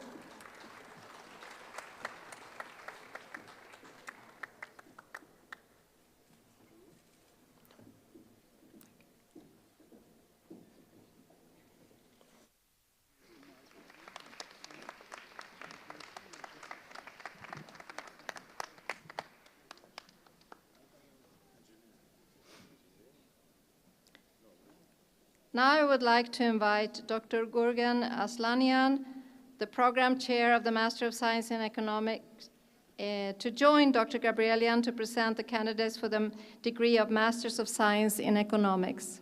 Now I would like to invite Dr. Gurgen Aslanian, the program chair of the Master of Science in Economics, to join Dr. Gabrielian to present the candidates for the degree of Masters of Science in Economics.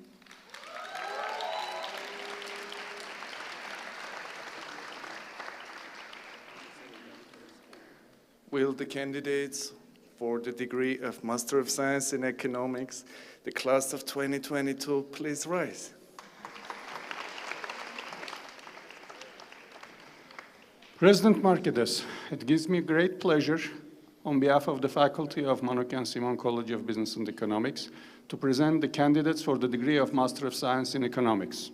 Will the candidates for the degree of Master of Science in Economics, the class of 2022, please rise? President Markides, it gives me great pleasure on behalf of the faculty of Manukian Simon College of Business and Economics to present the candidates for the degree of Master of Science in Economics.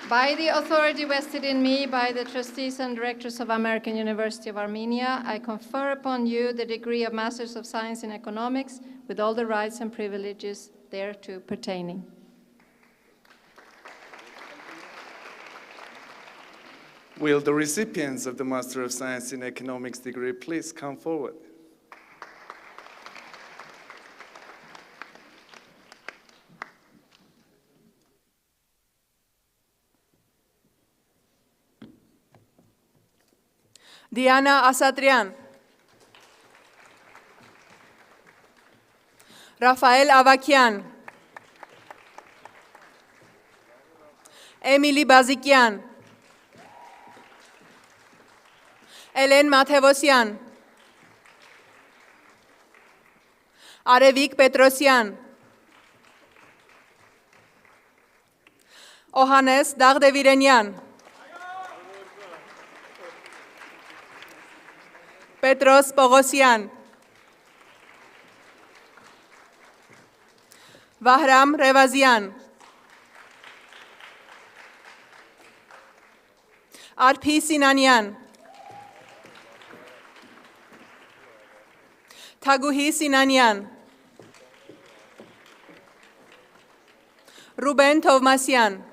By the authority vested in me by the trustees and directors of American University of Armenia, I confer upon you the degree of Masters of Science in Economics with all the rights and privileges thereto pertaining. Will the recipients of the Master of Science in Economics degree please come forward? Diana Asatrian, Rafael Avakian, Emily Bazikian, Elen Mathevosyan, Arevik Petrosyan, Ohanes Dagdevirenyan, Petros Pogosyan, Vahram Revazian, Arpi Sinanyan, Taguhi Sinanyan, Ruben Tovmasyan,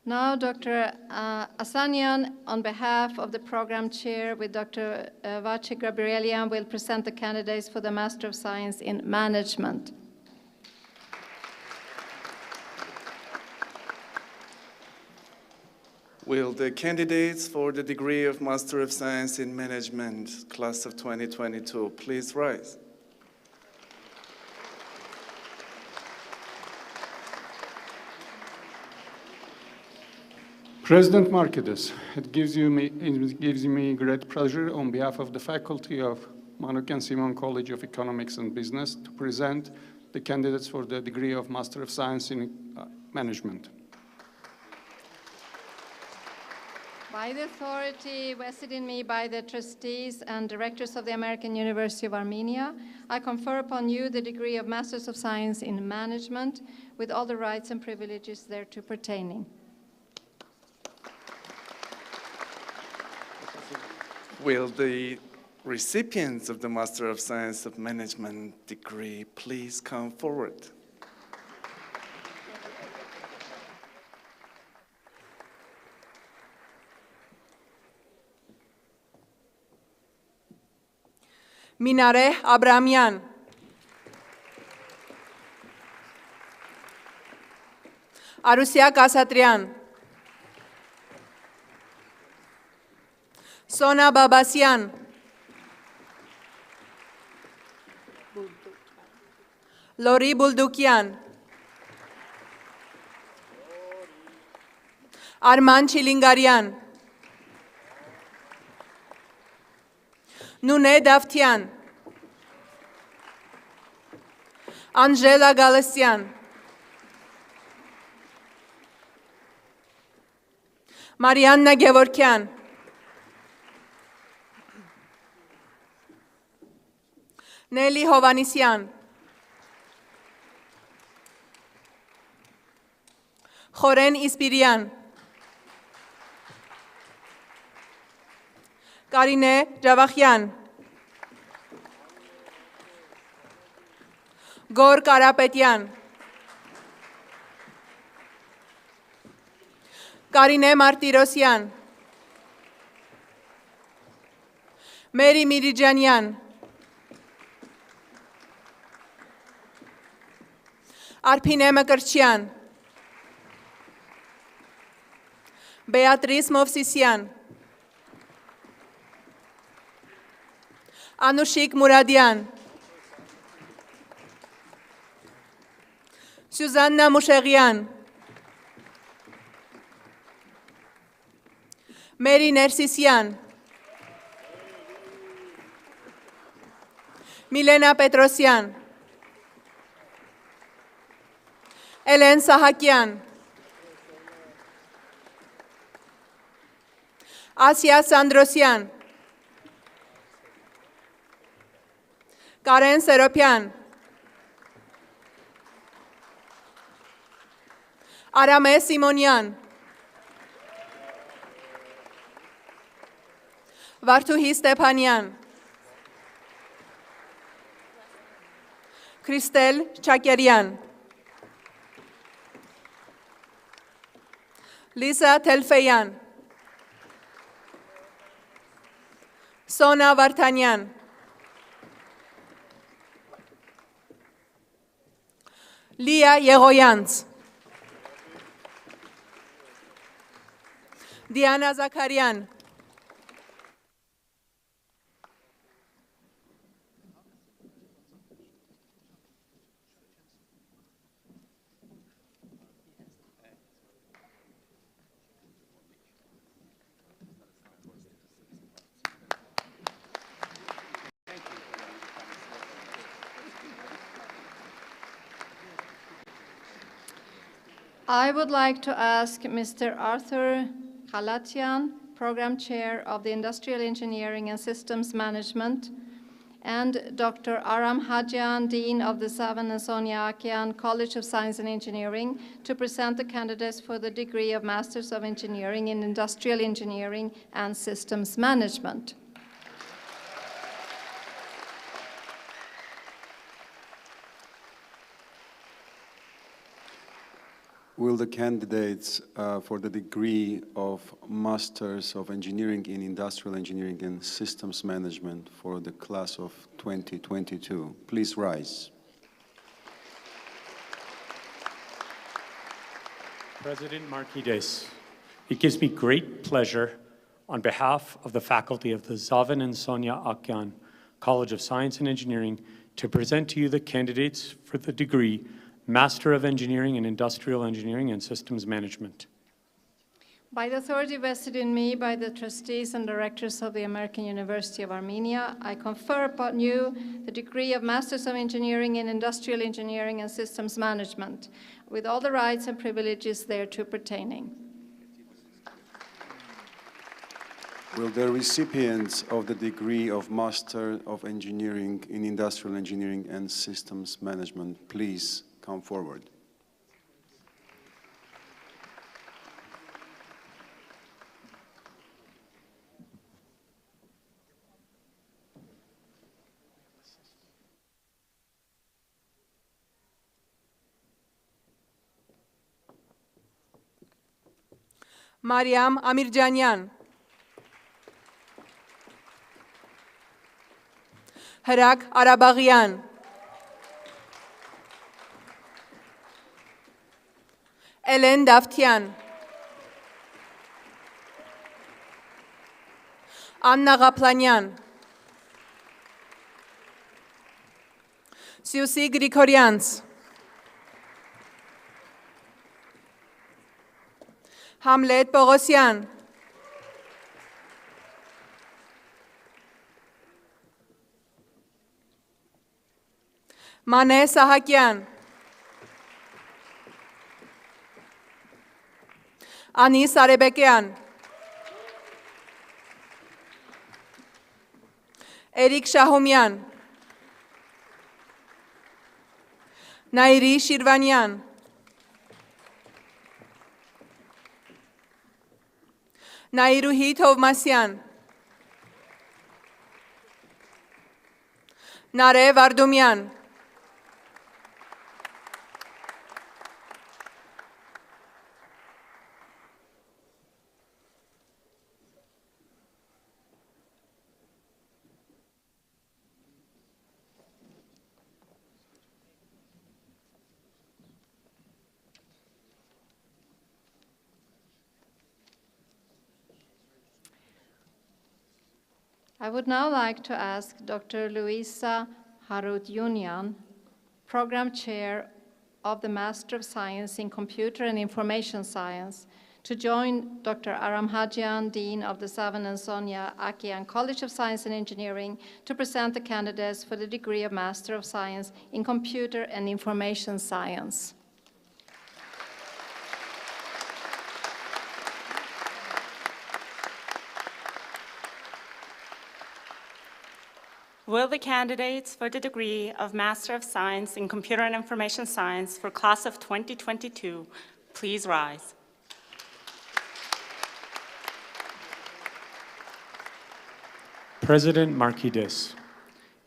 Now, Dr. Asanian, on behalf of the program chair with Dr. Vacek Gabrielian, will present the candidates for the Master of Science in Management. Will the candidates for the degree of Master of Science in Management, class of 2022, please rise? President Markides, it gives me great pleasure on behalf of the faculty of Manukian Simon College of Economics and Business to present the candidates for the degree of Master of Science in Management. By the authority vested in me by the trustees and directors of the American University of Armenia, I confer upon you the degree of Masters of Science in Management with all the rights and privileges thereto pertaining. Will the recipients of the Master of Science of Management degree please come forward? Minareh Abramian. Arusia Kasatrian. Sona Babasian. Lori Buldukian. Arman Chilingarian. Nune Davtian. Angela Galesian. Marianna Gevorkian. Nelly Hovanisian. Joren Ispirian. Karine Javachian. Gor Karapetian. Karine Martirosyan. Mary Mirijanian. Arpine Makarchian. Beatrice Movsisyan. Anushik Muradian. Susanna Musheghian. Mary Nersisyan. Milena Petrosyan. Elen Sahakian. Asya Sandrosyan. Karen Seropian. Arame Simonian. Vartuhi Stepanian. Kristel Chakyarian. Lisa Telfeyan. Sona Vartanyan. Lia Yegoyans. Diana Zakarian. I would like to ask Mr. Arthur Halatian, Program Chair of the Industrial Engineering and Systems Management, and Dr. Aram Hajian, Dean of the Savan and Sonia Akian College of Science and Engineering, to present the candidates for the degree of Masters of Engineering in Industrial Engineering and Systems Management. Will the candidates for the degree of Masters of Engineering in Industrial Engineering and Systems Management for the class of 2022 please rise? President Marquides, it gives me great pleasure on behalf of the faculty of the Zavan and Sonia Akyan College of Science and Engineering to present to you the candidates for the degree Master of Engineering in Industrial Engineering and Systems Management. By the authority vested in me by the trustees and directors of the American University of Armenia, I confer upon you the degree of Masters of Engineering in Industrial Engineering and Systems Management, with all the rights and privileges thereto pertaining. Will the recipients of the degree of Master of Engineering in Industrial Engineering and Systems Management please come forward? Mariam Amirjanyan. Hrak Arabagyan. Elen Davtian. Anna Gaplanyan. Siusi Grigorians. Hamlet Bogosian. Mane Sahakyan. Ani Sarebekyan. Erik Shahumian. Nairi Shirvanyan. Nairuhi Tovmasyan. Nare Vardumyan. I would now like to ask Dr. Luisa Harut-Yunyan, Program Chair of the Master of Science in Computer and Information Science, to join Dr. Aram Hajian, Dean of the Savan and Sonia Akian College of Science and Engineering, to present the candidates for the degree of Master of Science in Computer and Information Science. Will the candidates for the degree of Master of Science in Computer and Information Science for class of 2022 please rise? President Markidis,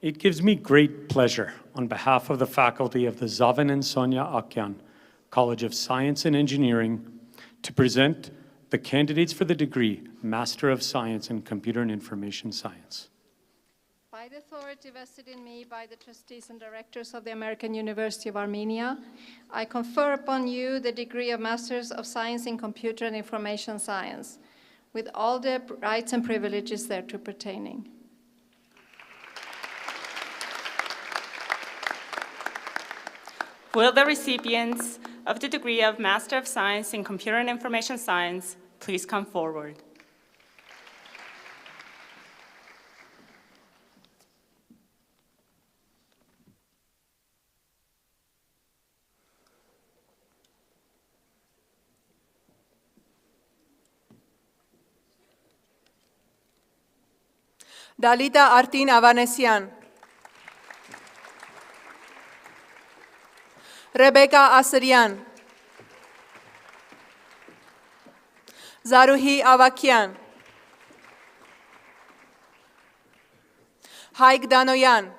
it gives me great pleasure on behalf of the faculty of the Zavan and Sonia Akyan College of Science and Engineering to present the candidates for the degree Master of Science in Computer and Information Science. By the authority vested in me by the trustees and directors of the American University of Armenia, I confer upon you the degree of Masters of Science in Computer and Information Science, with all the rights and privileges thereto pertaining. Will the recipients of the degree of Master of Science in Computer and Information Science please come forward? Dalita Artin Avanesian. Rebecca Asrian. Zaruhi Avakian. Haik Danoyan.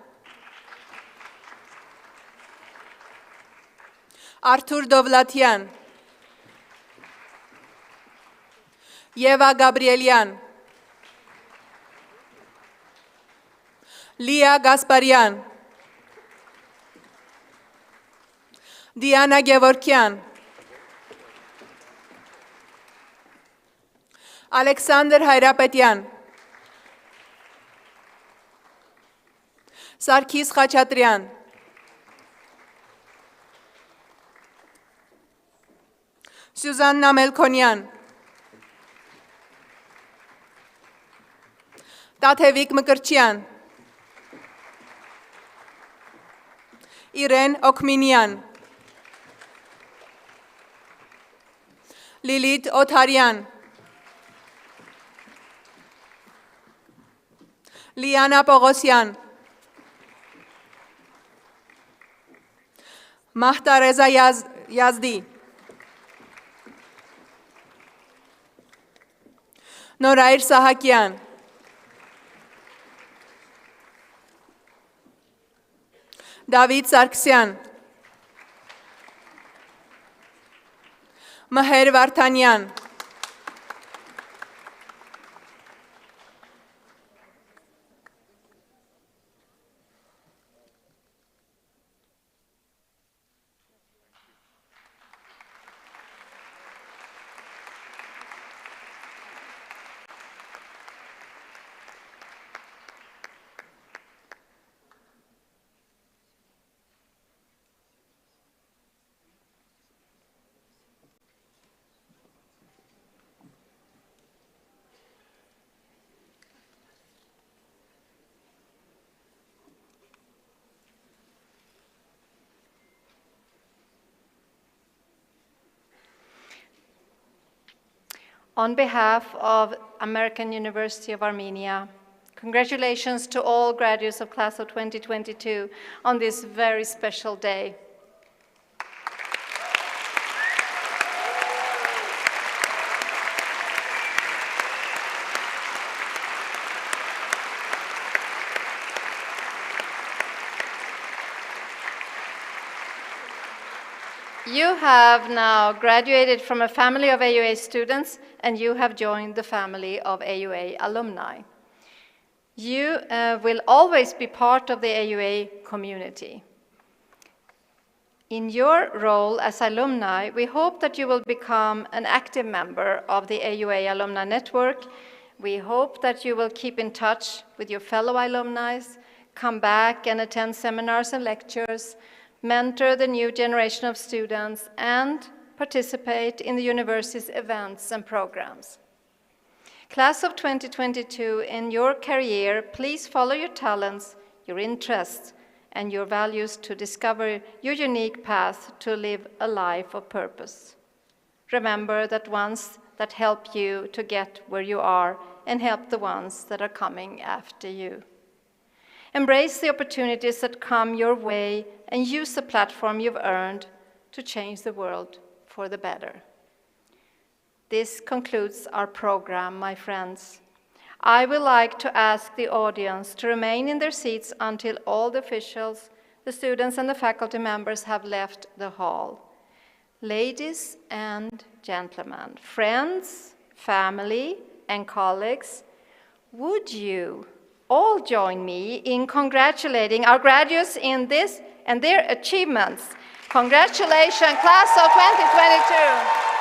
Artur Dovlatian. Yeva Gabrielian. Lia Gasparian. Diana Gevorkian. Alexander Hayrapetyan. Sarkis Khachatrian. Susanna Melkonian. Tatevik Mkrchian. Irene Okminian. Lilit Otharian. Liana Pogosyan. Mahta Reza Yazdi. Norair Sahakyan. David Sargsyan. Maher Vartanyan. On behalf of American University of Armenia, congratulations to all graduates of class of 2022 on this very special day. You have now graduated from a family of AUA students, and you have joined the family of AUA alumni. You will always be part of the AUA community. In your role as alumni, we hope that you will become an active member of the AUA Alumni Network. We hope that you will keep in touch with your fellow alumni, come back and attend seminars and lectures, mentor the new generation of students, and participate in the university's events and programs. Class of 2022, in your career, please follow your talents, your interests, and your values to discover your unique path to live a life of purpose. Remember that ones that help you to get where you are and help the ones that are coming after you. Embrace the opportunities that come your way and use the platform you've earned to change the world for the better. This concludes our program, my friends. I would like to ask the audience to remain in their seats until all the officials, the students, and the faculty members have left the hall. Ladies and gentlemen, friends, family, and colleagues, would you all join me in congratulating our graduates in this and their achievements. Congratulations, class of 2022.